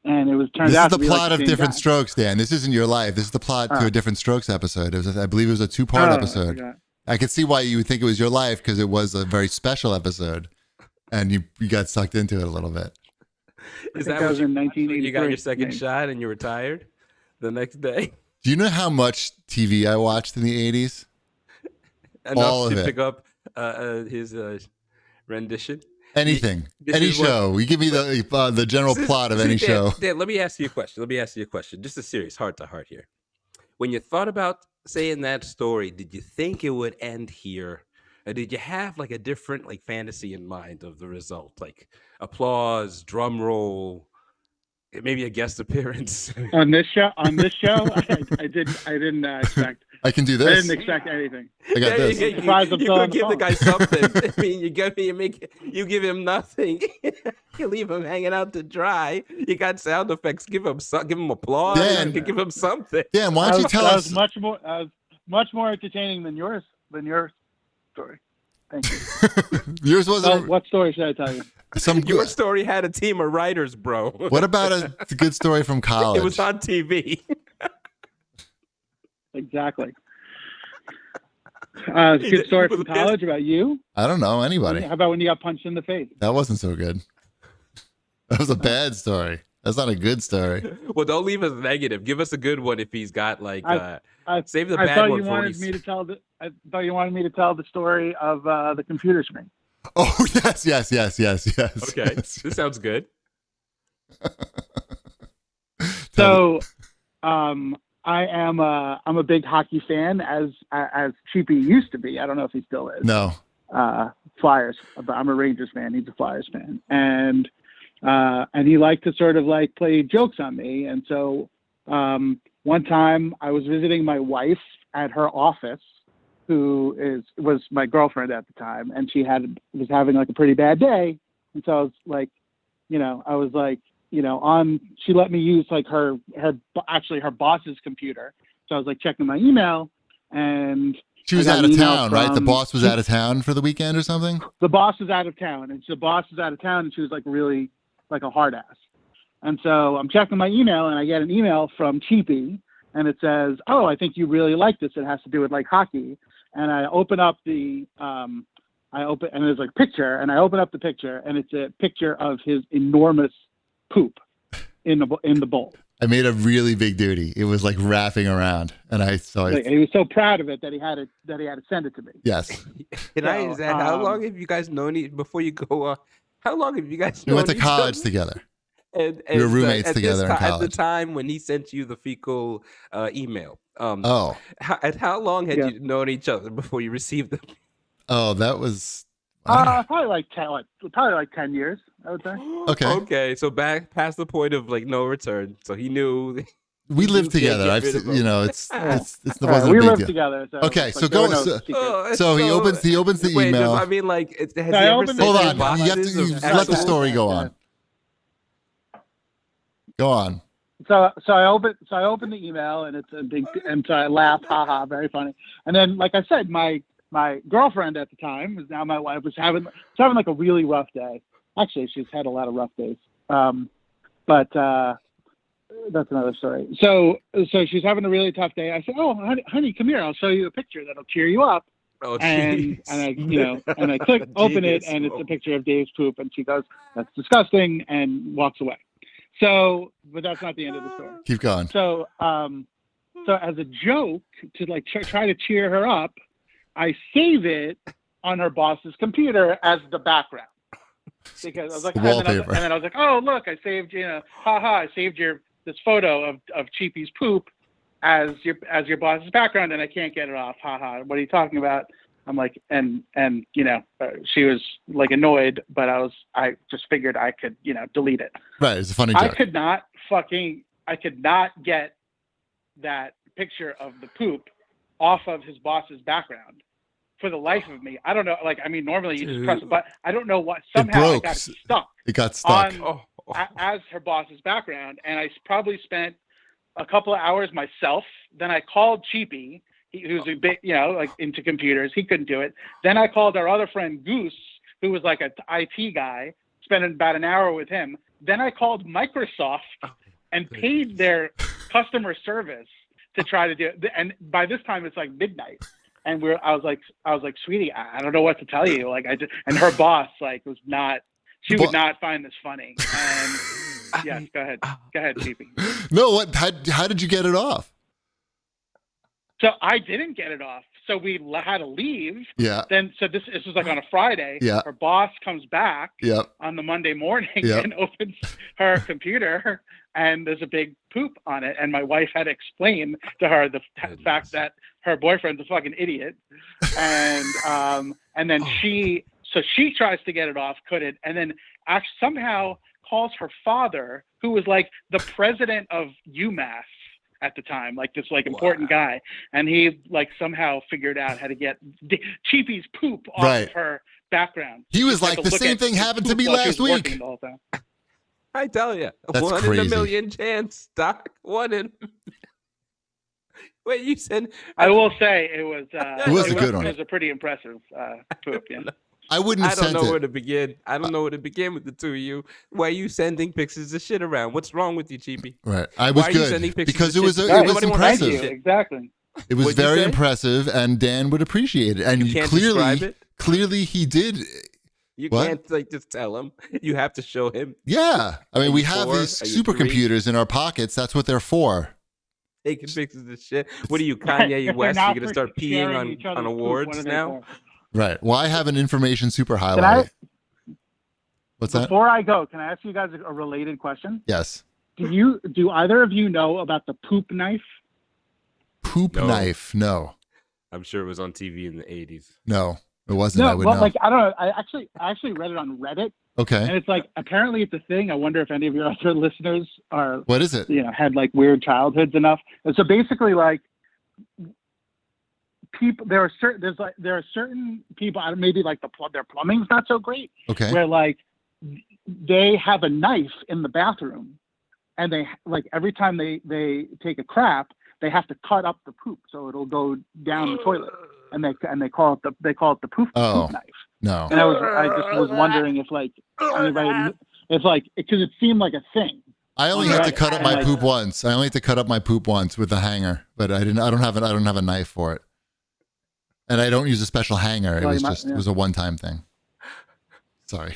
And it was turned out to be This is the plot like of Different Strokes, Dan. This isn't your life. This is the plot to a Different Strokes episode. I believe it was a 2-part episode. I could see why you would think it was your life, because it was a very special episode, and you got sucked into it a little bit. Is that was in 1983. You got your second shot and you retired the next day? Do you know how much TV I watched in the 80s? Enough All of to it. pick up his rendition? Anything. Any show. You give me the general plot of any show. Dan, let me ask you a question. Just a serious heart-to-heart here. When you thought about saying that story, did you think it would end here? Or did you have like a different like fantasy in mind of the result? Like applause, drum roll, maybe a guest appearance? On this show, I didn't expect. I can do I this. didn't expect anything. I got this. You could give the guy something. I mean, you give him nothing. You leave him hanging out to dry. You got sound effects. Give him applause. Dan. You can give him something. Dan, why don't you tell us? That was much more entertaining than your story. Thank you. Yours wasn't. What story should I tell you? Your story had a team of writers, bro. What about a good story from college? It was on TV. Exactly. Good story from college about you. I don't know anybody. How about when you got punched in the face? That wasn't so good. That was a bad story. That's not a good story. Well, don't leave us negative. Give us a good one if he's got like. Save the I bad thought one you for wanted me to tell the. I thought you wanted me to tell the story of the computer screen. Oh yes. Okay, yes. this sounds good. So, I'm a big hockey fan, as Cheapy used to be. I don't know if he still is. No. Flyers, but I'm a Rangers fan. He's a Flyers fan, and he liked to sort of like play jokes on me. And so, one time I was visiting my wife at her office, who was my girlfriend at the time, and she was having like a pretty bad day, and so I was like, she let me use like her boss's computer. So I was like checking my email, and she was out of town, right? The boss was out of town for the weekend or something? The boss was out of town, and she was like really like a hard ass. And so I'm checking my email, and I get an email from Cheapy, and it says, "Oh, I think you really like this. It has to do with like hockey." And I open up and there's like a picture, and I open up the picture, and it's a picture of his enormous poop in the bowl. I made a really big duty. It was like wrapping around, and he was so proud of it that he had to send it to me. Yes. How long have you guys known before you go on? How long have you guys known? We went to college together. And we were roommates together in college. At the time when he sent you the fecal email. How long had you known each other before you received them? Oh, that was probably like 10 years, I would say. Okay. So back past the point of like no return. So he knew. We lived together. It's it wasn't we a big lived deal. together. So okay, so go. He opens the email. I mean, like, has he ever sent hold you on. boxes You let the story go on. Go on. So I opened the email, and it's a big, and so I laughed, haha, very funny. And then, like I said, my girlfriend at the time, was now my wife, was having like a really rough day. Actually, she's had a lot of rough days. But that's another story. So she's having a really tough day. I said, "Oh, honey, come here. I'll show you a picture that'll cheer you up." Oh, and I click open it, and it's a picture of Dave's poop, and she goes, "That's disgusting," and walks away. So, but that's not the end of the story. Keep going. So as a joke to like try to cheer her up, I save it on her boss's computer as the background. Because I was like, and then I was like, "Oh, look, I saved I saved this photo of Cheapy's poop as your boss's background, and I can't get it off. Haha, what are you talking about?" I'm like, and she was like annoyed, but I just figured I could, delete it. Right. It's a funny joke. I could not get that picture of the poop off of his boss's background for the life of me. I don't know. Like, I mean, normally you just press it, but I don't know what, somehow it got stuck. It got stuck as her boss's background. And I probably spent a couple of hours myself. Then I called Cheapy, who's a bit, like into computers. He couldn't do it. Then I called our other friend Goose, who was like an IT guy, spending about an hour with him. Then I called Microsoft and paid their customer service to try to do it. And by this time it's like midnight. And I was like, "Sweetie, I don't know what to tell you." Like and her boss would not find this funny. And yes, go ahead, Cheapy. No, what? How did you get it off? So I didn't get it off. So we had to leave. Yeah. Then this was like on a Friday. Yeah. Her boss comes back. Yep. On the Monday morning. Yep. And opens her computer, and there's a big poop on it. And my wife had to explain to her the fact that her boyfriend's a fucking idiot. And then she tries to get it off, couldn't, and then actually somehow calls her father, who was like the president of UMass at the time, like this important guy, and he somehow figured out how to get Cheapy's poop off of her background. He was like, the same thing happened to me last week. I tell you, that's 1 crazy. in a million chance, Doc. 1 in. Wait, you said? I will say it was. It was a good one. It was a pretty impressive poop. Yeah. I wouldn't have I don't know sent where to begin. I don't know where to begin with the two of you. Why are you sending pictures of shit around? What's wrong with you, Cheapy? Right. I was Why are you good sending pictures because of it was shit? it was Nobody wants to impressive. see shit. Exactly. It was What'd you very say? impressive, and Dan would appreciate it. And You can't describe it? clearly he did. You What? can't like just tell him. You have to show him. Yeah. I mean, Are we you have 4? these Are you 3? supercomputers in our pockets. That's what they're for. Taking pictures of shit. What are you, Kanye If West? they're You're not gonna for start peeing sharing each on other's poop, what awards are they now? for? Right. Well, I have an information superhighway. Can I, What's that? before I go, can I ask you guys a related question? Yes. Do either of you know about the poop knife? Poop No. knife. No. I'm sure it was on TV in the 80s. No, it wasn't. I No, would well, know. like I don't know. I actually read it on Reddit, Okay. and it's like apparently it's a thing. I wonder if any of your other listeners are What is it? had like weird childhoods enough. And so basically, like people, there are certain people. I don't- Maybe like their plumbing's not so great, Okay. where like they have a knife in the bathroom, and they like every time they take a crap, they have to cut up the poop so it'll go down the toilet, and they call it the poop Oh. knife. No. And I just was wondering if like anybody, if like because it seemed like a thing. I only Right. had to cut up my Like- poop once. I only had to cut up my poop once with a hanger, but I don't have a knife for it. And I don't use a special hanger. It Well, was you might- just it was a one-time thing. Sorry.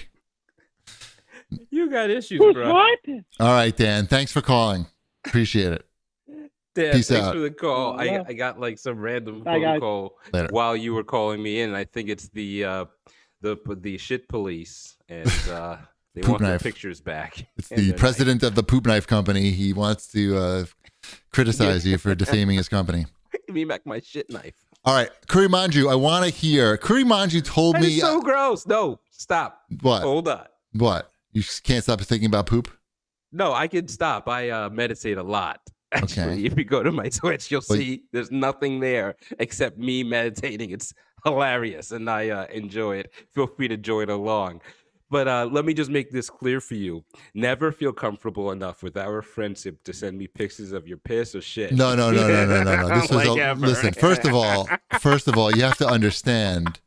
You got issues, Who's bro. what? All right, Dan. Thanks for calling. Appreciate it. Dan, Peace thanks out. for the call. Oh, yeah. I got like some random Bye, phone guys. call Later. while you were calling me in. I think it's the shit police, and they Poop want their knife. pictures back. It's And the they're president of the poop knife company. He wants to criticize you for defaming his company. like, give me back my shit knife. All right, Kurimanju, I want to hear. Kurimanju told That me is so gross. No, stop. what? Hold on. What? You just can't stop thinking about poop? No, I can stop. I meditate a lot. Actually, Okay. if you go to my Twitch, you'll Well, see there's nothing there except me meditating. It's hilarious, and I enjoy it. Feel free to join along. But let me just make this clear for you. Never feel comfortable enough with our friendship to send me pictures of your piss or shit. No. This was Like ever. listen. First of all, you have to understand.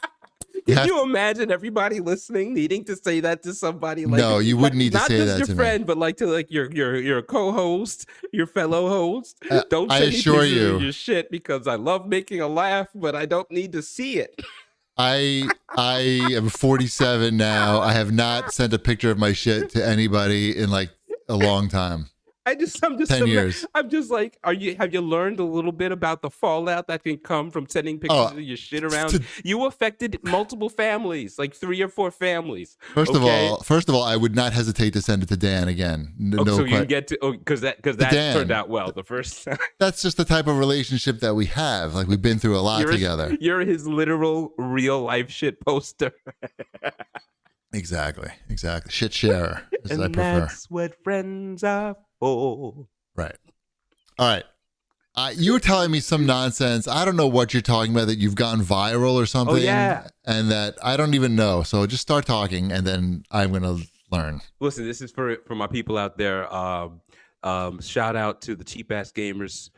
Can you imagine everybody listening needing to say that to somebody? Like, No, you wouldn't need to not say just that your to me. friend, but like to like your co-host, your fellow host. Don't I send me assure pictures you. of your shit because I love making a laugh, but I don't need to see it. I am 47 now. I have not sent a picture of my shit to anybody in like a long time. I'm just 10 years. I'm just like, have you learned a little bit about the fallout that can come from sending pictures of your shit around? You affected multiple families, like 3 or 4 families. First of all, I would not hesitate to send it to Dan again. So you can get to because that Dan. turned out well the first time. That's just the type of relationship that we have. Like we've been through a lot together. You're his literal real life shit poster. Exactly. Shit sharer, as I And prefer. that's what friends are for. Right. All right. You were telling me some nonsense. I don't know what you're talking about, that you've gone viral or something. yeah. And that I don't even know. So just start talking and then I'm going to learn. Listen, this is for my people out there. Shout out to the cheap ass gamers.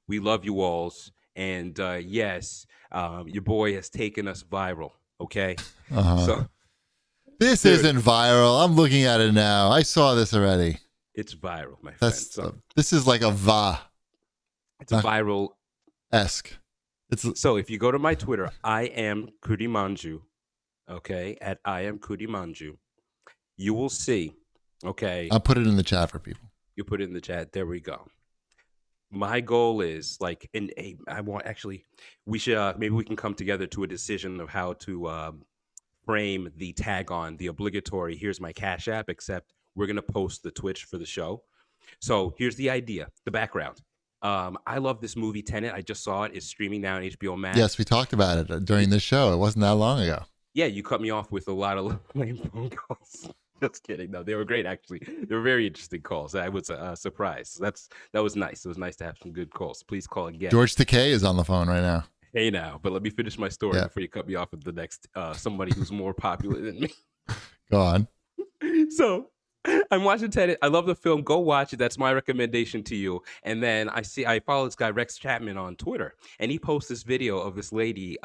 We love you alls. And yes, your boy has taken us viral. Okay. Uh-huh. So This Dude. isn't viral. I'm looking at it now. I saw this already. it's viral, my friend. That's So this is like a va-esque. it's viral. It's So if you go to my Twitter, I am Kurimanju, okay, at I am Kurimanju, you will see, okay, I'll put it in the chat for people. you put it in the chat. There we go. My goal is like, we should, maybe we can come together to a decision of how to frame the tag on the obligatory, here's my Cash App, except we're going to post the Twitch for the show. So here's the idea, the background. I love this movie Tenet. I just saw it. It's streaming now on HBO Max. Yes, we talked about it during this show. It wasn't that long ago. Yeah, you cut me off with a lot of lame phone calls. Just kidding. No, they were great, actually. They were very interesting calls. I was surprised. That was nice. It was nice to have some good calls. Please call again. George Takei is on the phone right now. Hey now, but let me finish my story Yeah. before you cut me off with the next somebody who's more popular than me. Go on. So I'm watching Tenet. I love the film. Go watch it. That's my recommendation to you. And then I follow this guy Rex Chapman on Twitter, and he posts this video of this lady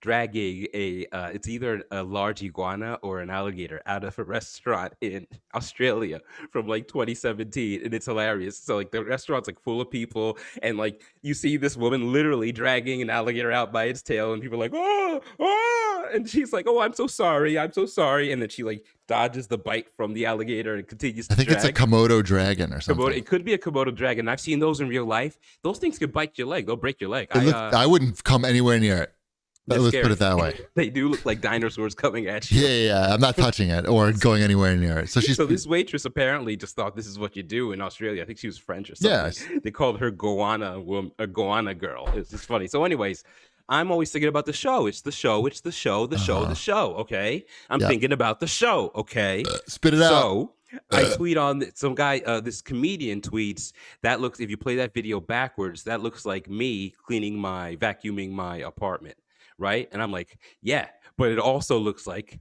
dragging it's either a large iguana or an alligator out of a restaurant in Australia from like 2017, and it's hilarious. So like the restaurant's like full of people, and like you see this woman literally dragging an alligator out by its tail, and people are like, oh, oh, and she's like, oh, I'm so sorry, and then she like dodges the bite from the alligator and continues to I think drag. it's a Komodo dragon or something. It could be a Komodo dragon. I've seen those in real life. Those things could bite your leg. They'll break your leg. I wouldn't come anywhere near it. Let's scary. put it that way. They do look like dinosaurs coming at you. Yeah. I'm not touching it or going anywhere near it. So this waitress apparently just thought this is what you do in Australia. I think she was French or something. Yes. They called her Goanna girl. It's just funny. So anyways, I'm always thinking about the show. It's the show. It's the show. The show. The show. Okay. I'm thinking about the show. Okay. Spit it out. So I tweet on some guy. This comedian tweets that looks. If you play that video backwards, that looks like me vacuuming my apartment, right? And I'm like, yeah, but it also looks like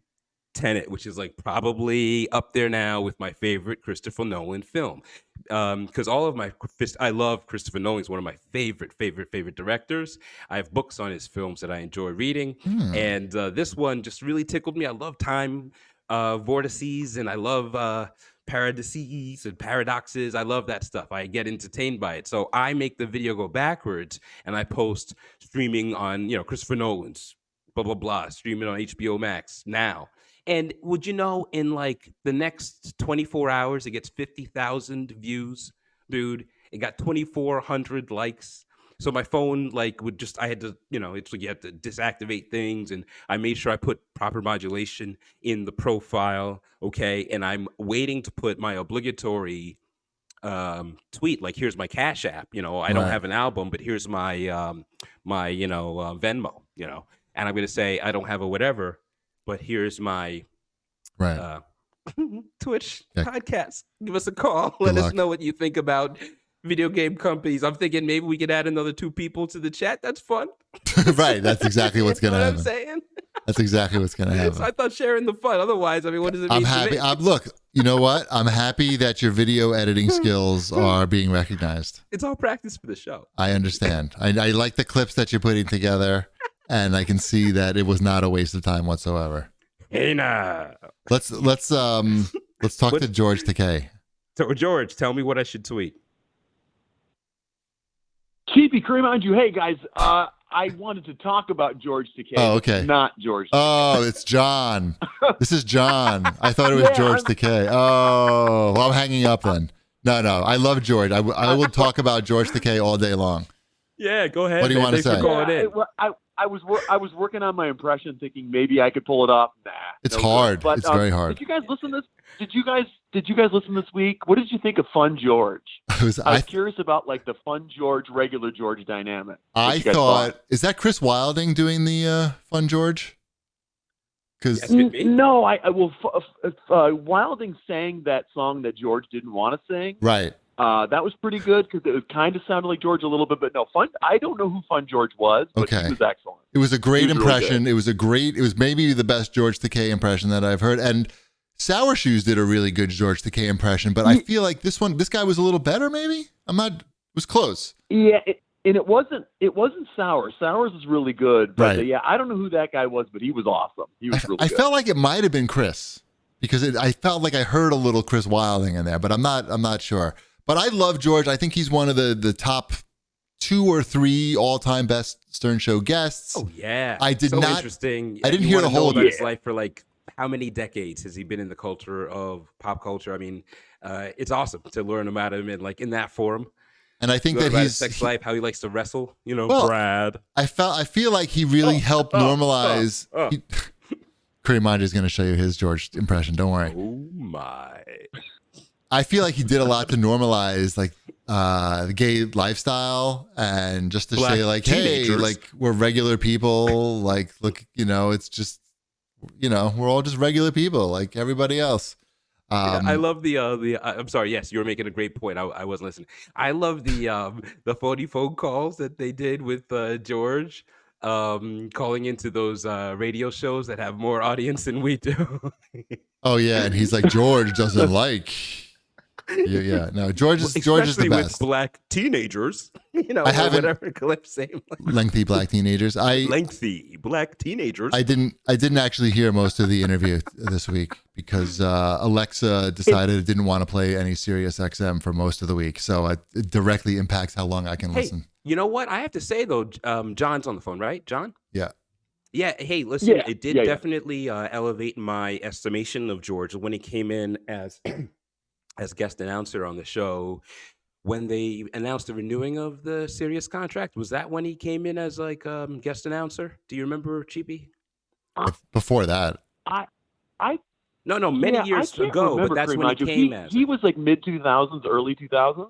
Tenet, which is like probably up there now with my favorite Christopher Nolan film. Because I love Christopher Nolan. He's one of my favorite directors. I have books on his films that I enjoy reading, and this one just really tickled me. I love time vortices, and I love paradises and paradoxes. I love that stuff. I get entertained by it. So I make the video go backwards, and I post streaming on Christopher Nolan's blah blah blah, streaming on HBO Max now. And would you know, in like the next 24 hours, it gets 50,000 views, dude. It got 2,400 likes. So my phone I had to, it's like you have to disactivate things, and I made sure I put proper modulation in the profile, okay? And I'm waiting to put my obligatory tweet, like, here's my Cash App, I don't have an album, but here's my Venmo, and I'm gonna say I don't have a whatever, but here's my Twitch podcast. Give us a call. Let us know what you think about video game companies. I'm thinking maybe we could add another 2 people to the chat. That's fun. Right. That's exactly what's going to happen. I'm saying. That's exactly what's going to happen. So I thought sharing the fun. Otherwise, I mean, what does it mean? I'm happy. Look, you know what? I'm happy that your video editing skills are being recognized. It's all practice for the show. I understand. I like the clips that you're putting together, and I can see that it was not a waste of time whatsoever. Hey, nah. Let's talk to George Takei. So George, tell me what I should tweet. Cheapy, Kurimanju. Hey guys, I wanted to talk about George Takei. Oh, okay. Not George. Oh, it's John. This is John. I thought it was George Takei. Oh, well, I'm hanging up then. No, I love George. I will talk about George Takei all day long. Yeah, go ahead. What do you want to say? I was working on my impression, thinking maybe I could pull it off. Nah, it's hard. But, it's very hard. Did you guys listen to this? Did you guys listen this week? What did you think of Fun George? I was curious about like the Fun George, regular George dynamic. I thought, is that Chris Wilding doing the Fun George? Because no, Wilding sang that song that George didn't want to sing. Right. That was pretty good because it kind of sounded like George a little bit, but no, Fun. I don't know who Fun George was, but he was excellent. It was a great impression. Really it was maybe the best George Takei impression that I've heard. And Sour Shoes did a really good George Takei impression, but I feel like this guy was a little better. Maybe it was close. Yeah, and it wasn't Sour. Sour's is really good, but right. Yeah, I don't know who that guy was, but he was awesome. He was really good. I felt like it might have been Chris because I felt like I heard a little Chris Wilding in there, but I'm not sure. But I love George. I think he's one of the top 2 or 3 all-time best Stern Show guests. Oh yeah, interesting. I didn't hear the whole about his life for like how many decades has he been in the culture of pop culture? I mean, it's awesome to learn about him and like in that forum. And I think that his sex life, how he likes to wrestle, Brad. I feel like he really helped normalize. Kurimanju is going to show you his George impression. Don't worry. Oh my. I feel like he did a lot to normalize like the gay lifestyle and just to say like, teenagers. Hey, like we're regular people. Like, look, it's just, we're all just regular people like everybody else. I love the I'm sorry. Yes, you were making a great point. I wasn't listening. I love the phony phone calls that they did with George. calling into those radio shows that have more audience than we do. Oh yeah, and he's like, George doesn't like. Yeah. No, George is the Especially with best. black teenagers, I haven't- whatever Clip's saying. Lengthy black teenagers. Lengthy black teenagers. I didn't actually hear most of the interview this week because Alexa decided it didn't want to play any Sirius XM for most of the week, so it directly impacts how long I can listen. You know what? I have to say though, John's on the phone, right? John? Yeah. Yeah. Hey, listen, Yeah, it did yeah. definitely elevate my estimation of George when he came in as as guest announcer on the show. When they announced the renewing of the Sirius contract, was that when he came in as like guest announcer? Do you remember, Cheapy? Before that, No, many Yeah, years I can't ago, remember but that's when he Kurimanju. came as. He was like mid 2000s, early 2000s,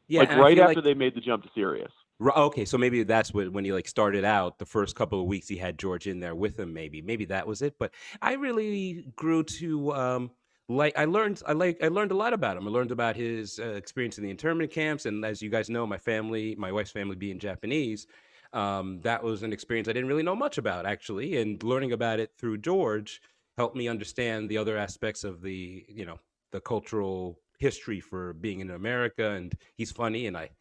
Yeah, like and I right feel after they made the jump to Sirius. Okay, so maybe that's when he like started out. The first couple of weeks he had George in there with him. Maybe that was it. But I really grew to I learned a lot about him. I learned about his experience in the internment camps, and as you guys know, my wife's family being Japanese, that was an experience I didn't really know much about actually. And learning about it through George helped me understand the other aspects of the the cultural history for being in America. And he's funny, and I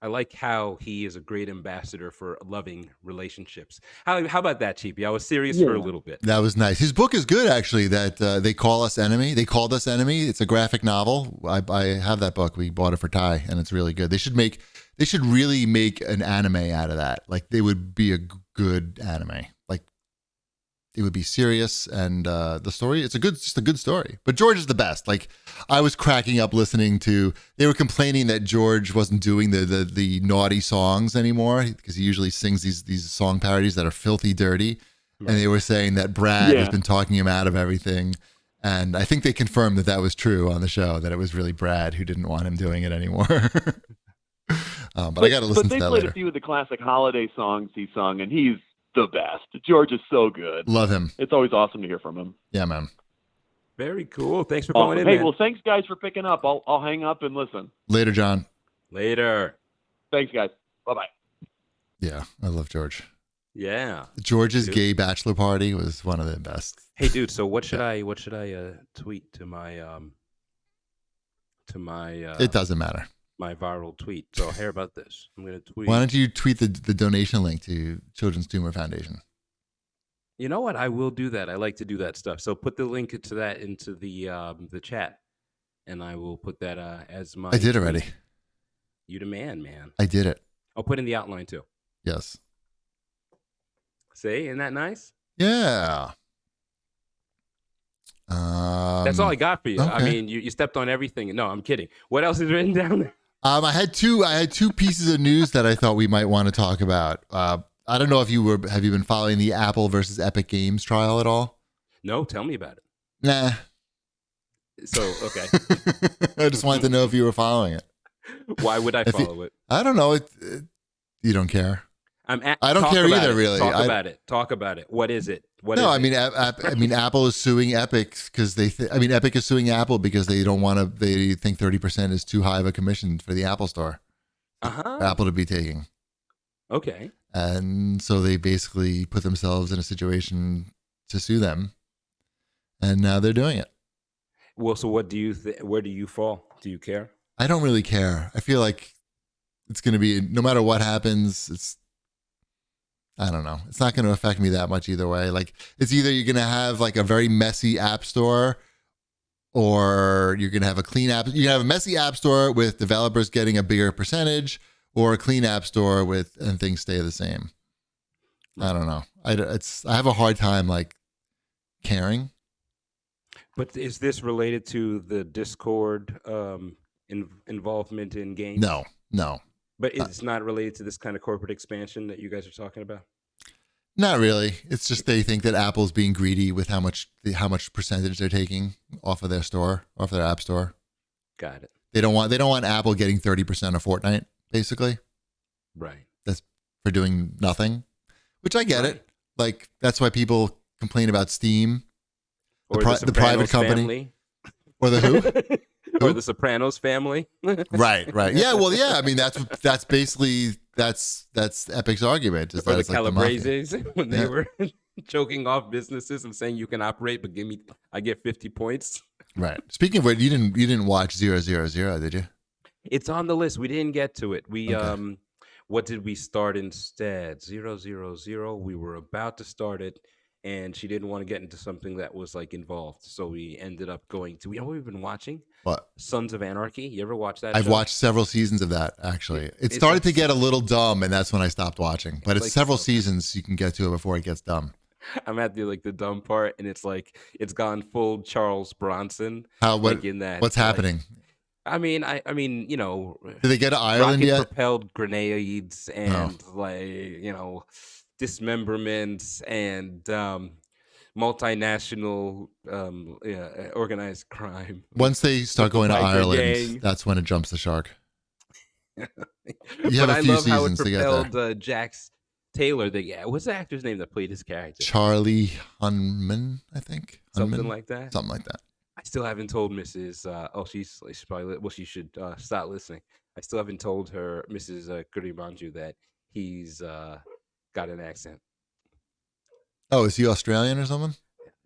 like how he is a great ambassador for loving relationships. How about that, Cheapy? I was serious for a little bit. that was nice. His book is good, actually. That They Call Us Enemy. They Called Us Enemy. It's a graphic novel. I have that book. We bought it for Ty, and it's really good. They should really make an anime out of that. Like, they would be a good anime. Like, it would be serious, and the story, it's just a good story. But George is the best. Like, I was cracking up listening to, they were complaining that George wasn't doing the naughty songs anymore because he usually sings these song parodies that are filthy dirty. Right. And they were saying that Brad has been talking him out of everything. And I think they confirmed that was true on the show, that it was really Brad who didn't want him doing it anymore. But I got to listen to that later. But they played a few of the classic holiday songs he sung, and he's the best. George is so good. Love him. It's always awesome to hear from him. Yeah, man. Very cool. Thanks for calling in, Hey, man. well, thanks, guys, for picking up. I'll hang up and listen. Later, John. Later. Thanks, guys. Bye-bye. Yeah, I love George. Yeah. George's gay bachelor party was one of the best. Hey, dude. So what should I tweet to my It doesn't matter. My viral tweet. So hear about this. I'm gonna tweet. Why don't you tweet the donation link to Children's Tumor Foundation? You know what? I will do that. I like to do that stuff. So put the link to that into the chat, and I will put that as my. I did already. You the man. I did it. I'll put in the outline too. Yes. See, isn't that nice? Yeah. That's all I got for you. Okay. I mean, you stepped on everything. No, I'm kidding. What else is written down there? I had two pieces of news that I thought we might want to talk about. I don't know if have you been following the Apple versus Epic Games trial at all? No, tell me about it. Nah. So, okay. I just wanted to know if you were following it. Why would I follow it? I don't know. You don't care. I don't care either, really. Talk about it. What is it? I mean, Apple is suing Epic because Epic is suing Apple because they don't want to. They think 30% is too high of a commission for the Apple Store. Apple to be taking. Okay. And so they basically put themselves in a situation to sue them, and now they're doing it. Well, so what do you where do you fall? Do you care? I don't really care. I feel like it's going to be, no matter what happens, I don't know. It's not going to affect me that much either way. Like, it's either you're going to have like a very messy app store, or you're going to have a clean app. You have a messy app store with developers getting a bigger percentage, or a clean app store and things stay the same. I don't know. I have a hard time like caring. But is this related to the Discord involvement in games? No. But it's not related to this kind of corporate expansion that you guys are talking about? Not really. It's just they think that Apple's being greedy with how much percentage they're taking off of their store, off their app store. Got it. They don't want Apple getting 30% of Fortnite, basically. Right. That's for doing nothing, which I get it. Like, that's why people complain about Steam, or the private company, family. Or the who? Or the Sopranos family. Right. Yeah. Well, yeah. I mean, that's basically that's Epic's argument. Is Or that the it's like the mafia. Calabreses when they Yeah. were choking off businesses and saying you can operate, but I get 50 points. Right. Speaking of which, you didn't watch 000, did you? It's on the list. We didn't get to it. We Okay. what did we start instead? 000. We were about to start it, and she didn't want to get into something that was like involved. So we ended up going to. You know what we've been watching? What? Sons of Anarchy. You ever watch that? I've show? watched several seasons of that, actually. It It's started like to get a little dumb, and that's when I stopped watching. But it's like several so- seasons you can get to it before it gets dumb. I'm at the dumb part, and it's like it's gone full Charles Bronson. How what? Like in that. What's like, happening? I mean, you know, Did they get to Ireland rocket yet? propelled grenades and dismemberments and multinational organized crime. Once they start going to Biker Ireland, gang. that's when it jumps the shark. But have a I few love how it seasons to get there. propelled Jax Taylor. What's the actor's name that played his character? Charlie Hunman, I think. Something Hunman? like that. Something like that. I still haven't told Mrs. She's probably she should start listening. I still haven't told her Mrs. Kurimanju that he's got an accent Oh, is he Australian or something?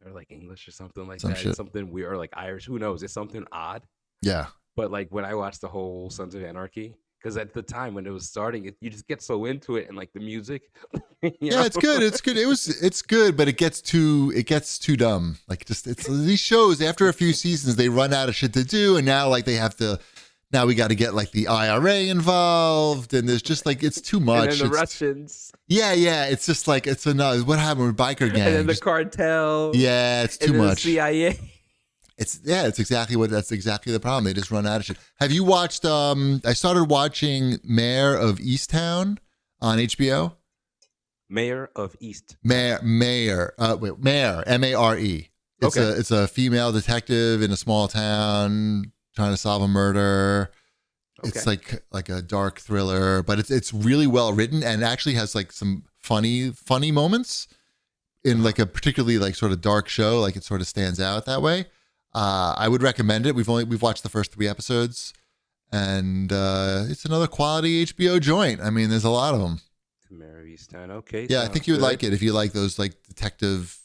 or like English or something like Some that. shit. It's something weird or like Irish. Who knows? It's something odd. Yeah. But like when I watched the whole Sons of Anarchy, because at the time when it was starting, you just get so into it and like the music. Yeah, it's good. It's good. It's good, but it gets too dumb. Like it's these shows after a few seasons they run out of shit to do, and now like they have to. Now we got to get like the IRA involved, and there's just like it's too much. And then the It's- Russians. Yeah. It's just like it's enough. What happened with biker gang? And then the Just- cartel. yeah, it's too and then much. The CIA. That's exactly the problem. They just run out of shit. Have you watched? I started watching Mayor of Easttown on HBO. Mayor of East. Mayor, Mare, It's Okay. it's a female detective in a small town trying to solve a murder. It's Okay. like a dark thriller, but it's really well written and actually has like some funny moments in like a particularly like sort of dark show. Like it sort of stands out that way. I would recommend it. We've watched the first 3 episodes, and it's another quality HBO joint. I mean, there's a lot of them. Mayor of Easttown. Okay. Yeah, I sounds think you would good. like it if you like those like detective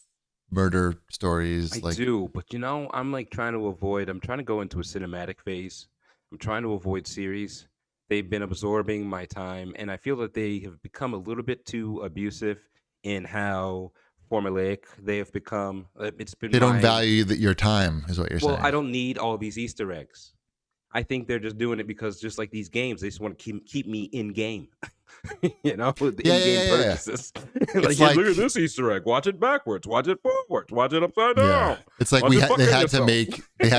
murder stories. I like do, but I'm like trying to avoid. I'm trying to go into a cinematic phase. I'm trying to avoid series. They've been absorbing my time, and I feel that they have become a little bit too abusive in how formulaic they have become. It's been they don't my- value your time, is what you're Well, saying. I don't need all these Easter eggs. I think they're just doing it because just like these games, they just want to keep me in game. The Yeah, in-game yeah. purchases. It's Hey, like- look at this Easter egg. Watch it backwards. Watch it forwards. Watch it upside down. Yeah, it's like Why'd you fuck they in had yourself?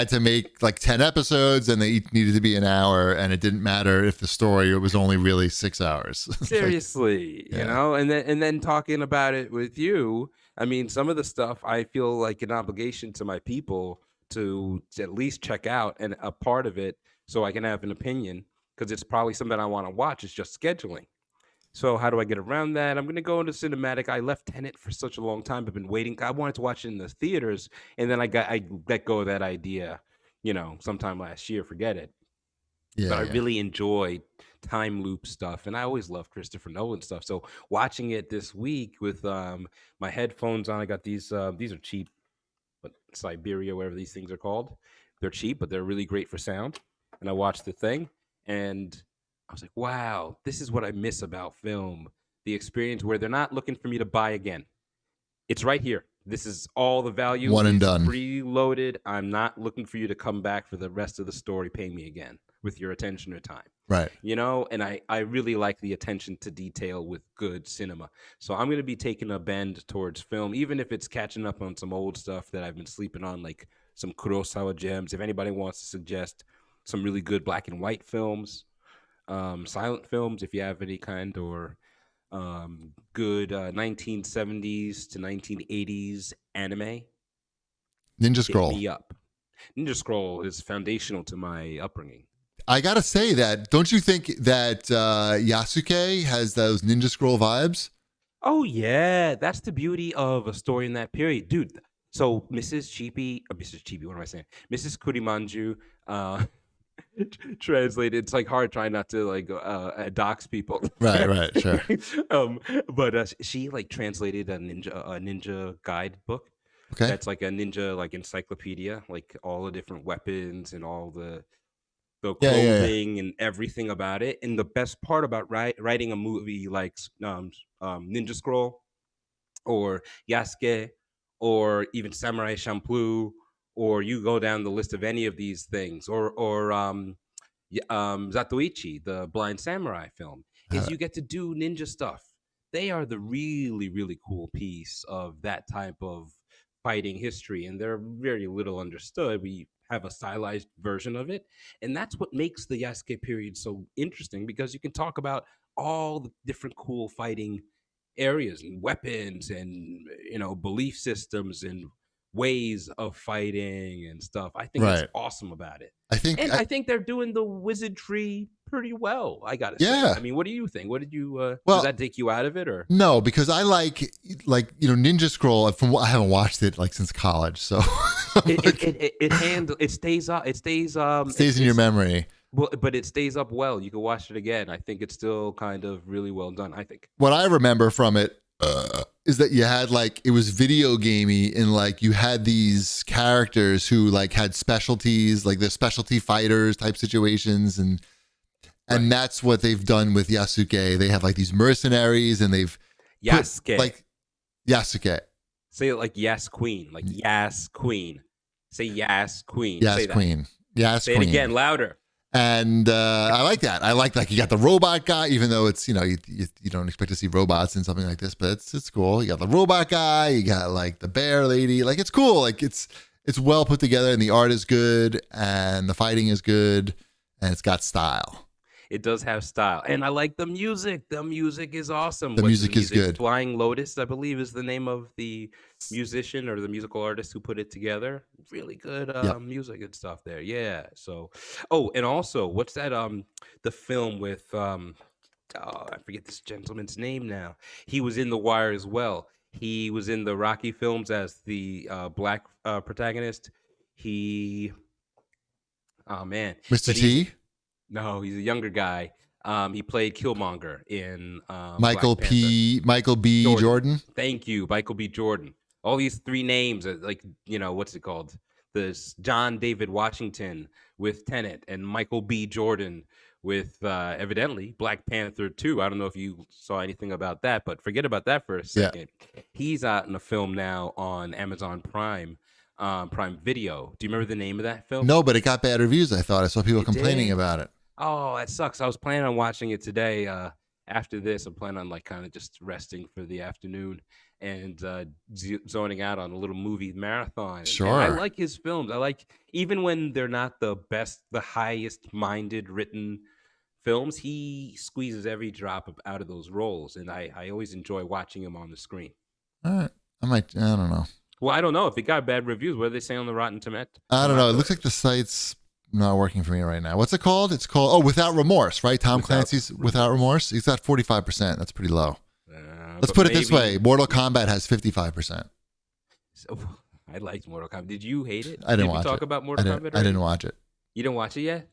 to make like 10 episodes, and they each needed to be an hour, and it didn't matter if the story was only really 6 hours. It's like- Seriously, Yeah. and then talking about it with you. I mean, some of the stuff I feel like an obligation to my people to at least check out and a part of it so I can have an opinion because it's probably something I want to watch. It's just scheduling. So how do I get around that? I'm going to go into cinematic. I left Tenet for such a long time. I've been waiting. I wanted to watch it in the theaters, and then I let go of that idea, sometime last year. Forget it. yeah, But I yeah. really enjoy time loop stuff, and I always love Christopher Nolan stuff. So watching it this week with my headphones on, I got these. These are cheap, but Siberia, whatever these things are called, they're cheap, but they're really great for sound. And I watched the thing, and I was like, wow, this is what I miss about film. The experience where they're not looking for me to buy again. It's right here. This is all the value. One and It's done. Preloaded. I'm not looking for you to come back for the rest of the story, pay me again with your attention or time. Right. And I really like the attention to detail with good cinema. So I'm going to be taking a bend towards film, even if it's catching up on some old stuff that I've been sleeping on, like some Kurosawa gems. If anybody wants to suggest some really good black and white films, silent films, if you have any kind, or good 1970s to 1980s anime, Ninja hit Scroll. me up. Ninja Scroll is foundational to my upbringing. I gotta say that. Don't you think that Yasuke has those Ninja Scroll vibes? Oh yeah, that's the beauty of a story in that period, dude. So Mrs. Cheapy, what am I saying? Mrs. Kurimanju translate it. It's like hard trying not to like dox people. Right, sure. But she like translated a ninja guidebook. Okay. That's like a ninja like encyclopedia, like all the different weapons and all the clothing and everything about it. And the best part about writing a movie like Ninja Scroll or Yasuke or even Samurai Champloo, or you go down the list of any of these things, or Zatoichi, the Blind Samurai film, is you get to do ninja stuff. They are the really, really cool piece of that type of fighting history, and they're very little understood. We have a stylized version of it, and that's what makes the Yasuke period so interesting, because you can talk about all the different cool fighting areas and weapons and belief systems and ways of fighting and stuff. I think that's awesome about it. I think they're doing the wizardry pretty well, I gotta say. I mean, what do you think? What did you does that take you out of it, or no? Because I like Ninja Scroll. I haven't watched it like since college, so it stays in your memory. Well, but it stays up well. You can watch it again. I think it's still kind of really well done, I think. What I remember from it is that you had it was video gamey, and you had these characters who had specialties, like the specialty fighters type situations, and that's what they've done with Yasuke. They have these mercenaries, and they've Yasuke. Yasuke. Say it like Yas Queen, like Yas Queen. Say Yas Queen. Yas Say Queen. Yas Say Queen. it again, louder. And I like that. I like you got the robot guy, even though it's you don't expect to see robots in something like this, but it's cool. You got the robot guy, you got the bear lady. It's cool. It's well put together, and the art is good, and the fighting is good, and it's got style. It does have style, and I like the music. The music is awesome. The music is good. Flying Lotus, I believe, is the name of the musician or the musical artist who put it together. Really good music and stuff there. Yeah. So, and also, what's that? The film with I forget this gentleman's name now. He was in The Wire as well. He was in the Rocky films as the black protagonist. Mr. But T? No, he's a younger guy. He played Killmonger in Michael B. Jordan. Thank you, Michael B. Jordan. All these three names are what's it called? There's John David Washington with Tenet, and Michael B. Jordan with evidently Black Panther 2. I don't know if you saw anything about that, but forget about that for a second. Yeah. He's out in a film now on Amazon Prime Video. Do you remember the name of that film? No, but it got bad reviews. I thought I saw people complaining about it. Oh, that sucks. I was planning on watching it today. After this, I'm planning on kind of just resting for the afternoon and zoning out on a little movie marathon. Sure. And I like his films. I like, even when they're not the best, the highest minded written films, he squeezes every drop out of those roles, and I always enjoy watching him on the screen. All right. I don't know. Well, I don't know if it got bad reviews. What do they say on the Rotten Tomatoes? I don't know. It looks like the site's not working for me right now. What's it called? It's called Without Remorse, right? Tom Clancy's Without Remorse. He's got 45%. That's pretty low. Let's put it this way: Mortal Kombat has 55%. So, I liked Mortal Kombat. Did you hate it? I didn't watch it. Did we talk about Mortal Kombat? I didn't watch it. You didn't watch it yet?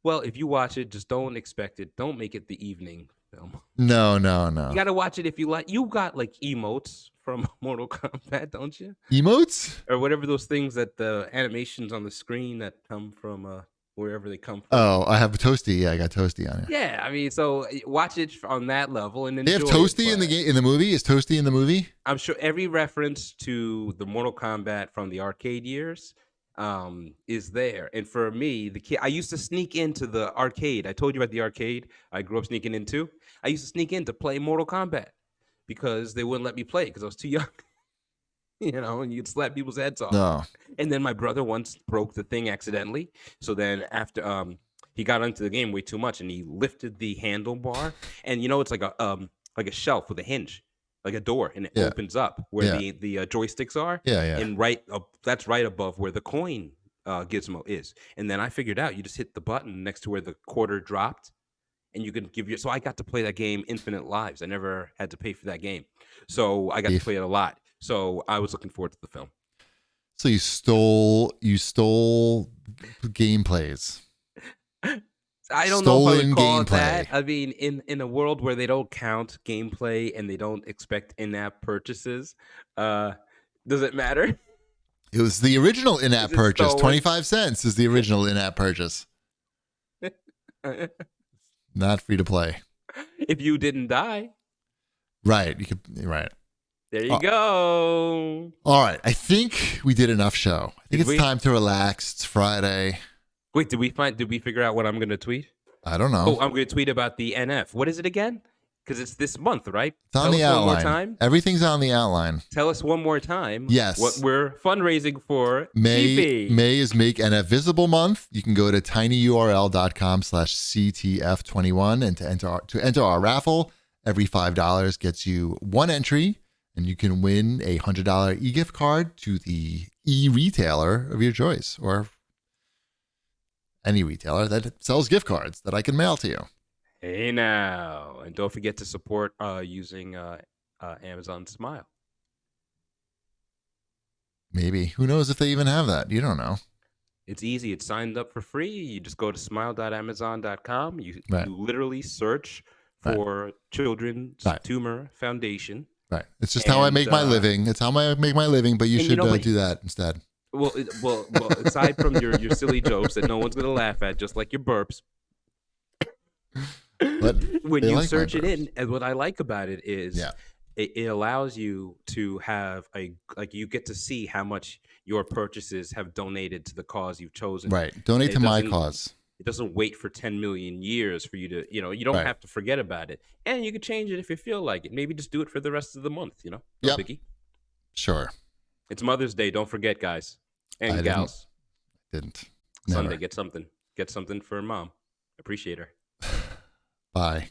Well, if you watch it, just don't expect it. Don't make it the evening film. No. You got to watch it if you like. You got emotes from Mortal Kombat, don't you? Emotes? Or whatever those things that the animations on the screen that come from wherever they come from. Oh, I have Toasty. Yeah, I got Toasty on it. Yeah, I mean, so watch it on that level and enjoy. They have Toasty in the movie? Is Toasty in the movie? I'm sure every reference to the Mortal Kombat from the arcade years is there. And for me, I used to sneak into the arcade. I told you about the arcade I grew up sneaking into. I used to sneak in to play Mortal Kombat because they wouldn't let me play it because I was too young. And you'd slap people's heads off. No. And then my brother once broke the thing accidentally. So then after he got into the game way too much, and he lifted the handlebar, and it's like a shelf with a hinge, like a door, and it opens up where the joysticks are. Yeah. And that's right above where the coin gizmo is. And then I figured out you just hit the button next to where the quarter dropped, and you can so I got to play that game infinite lives. I never had to pay for that game, so I got to play it a lot. So I was looking forward to the film. So you stole gameplays. I don't know if I would Stolen call it gameplay. that. I mean, in a world where they don't count gameplay and they don't expect in-app purchases, does it matter? It was the original in-app Is it purchase. stolen? 25 cents is the original in-app purchase. Not free to play. If you didn't die, Right. Right. there you go. All right. I think we did enough show. I think Did it's we? time to relax. It's Friday. Wait, did we figure out what I'm gonna tweet? I don't know. Oh, I'm gonna tweet about the NF. What is it again? Because it's this month, right? It's on Tell the us outline. one more time. Everything's on the outline. Tell us one more time. Yes. What we're fundraising for. May Cheapy. is Make NF Visible Month. You can go to tinyurl.com/CTF21 and to enter our raffle. Every $5 gets you one entry, and you can win a $100 e-gift card to the e-retailer of your choice, or any retailer that sells gift cards that I can mail to you. Hey now, and don't forget to support using Amazon Smile. Maybe. Who knows if they even have that? You don't know. It's easy. It's signed up for free. You just go to smile.amazon.com. You Right. literally search Right. for Children's Right. Tumor Foundation. Right. It's just how I And, make my living. It's how I make my living, but you and you should know what? do that instead. Well, aside from your silly jokes that no one's gonna laugh at, just like your burps. But When they you like my search it burps. in, and what I like about it is, Yeah. it allows you to have you get to see how much your purchases have donated to the cause you've chosen. Right. Donate It to my doesn't- cause. It doesn't wait for 10 million years for you to, you don't Right. have to forget about it. And you can change it if you feel like it. Maybe just do it for the rest of the month, No Yep. biggie. Sure. It's Mother's Day. Don't forget, guys. And I didn't. gals. Didn't. Sunday, Never. get something. Get something for mom. Appreciate her. Bye.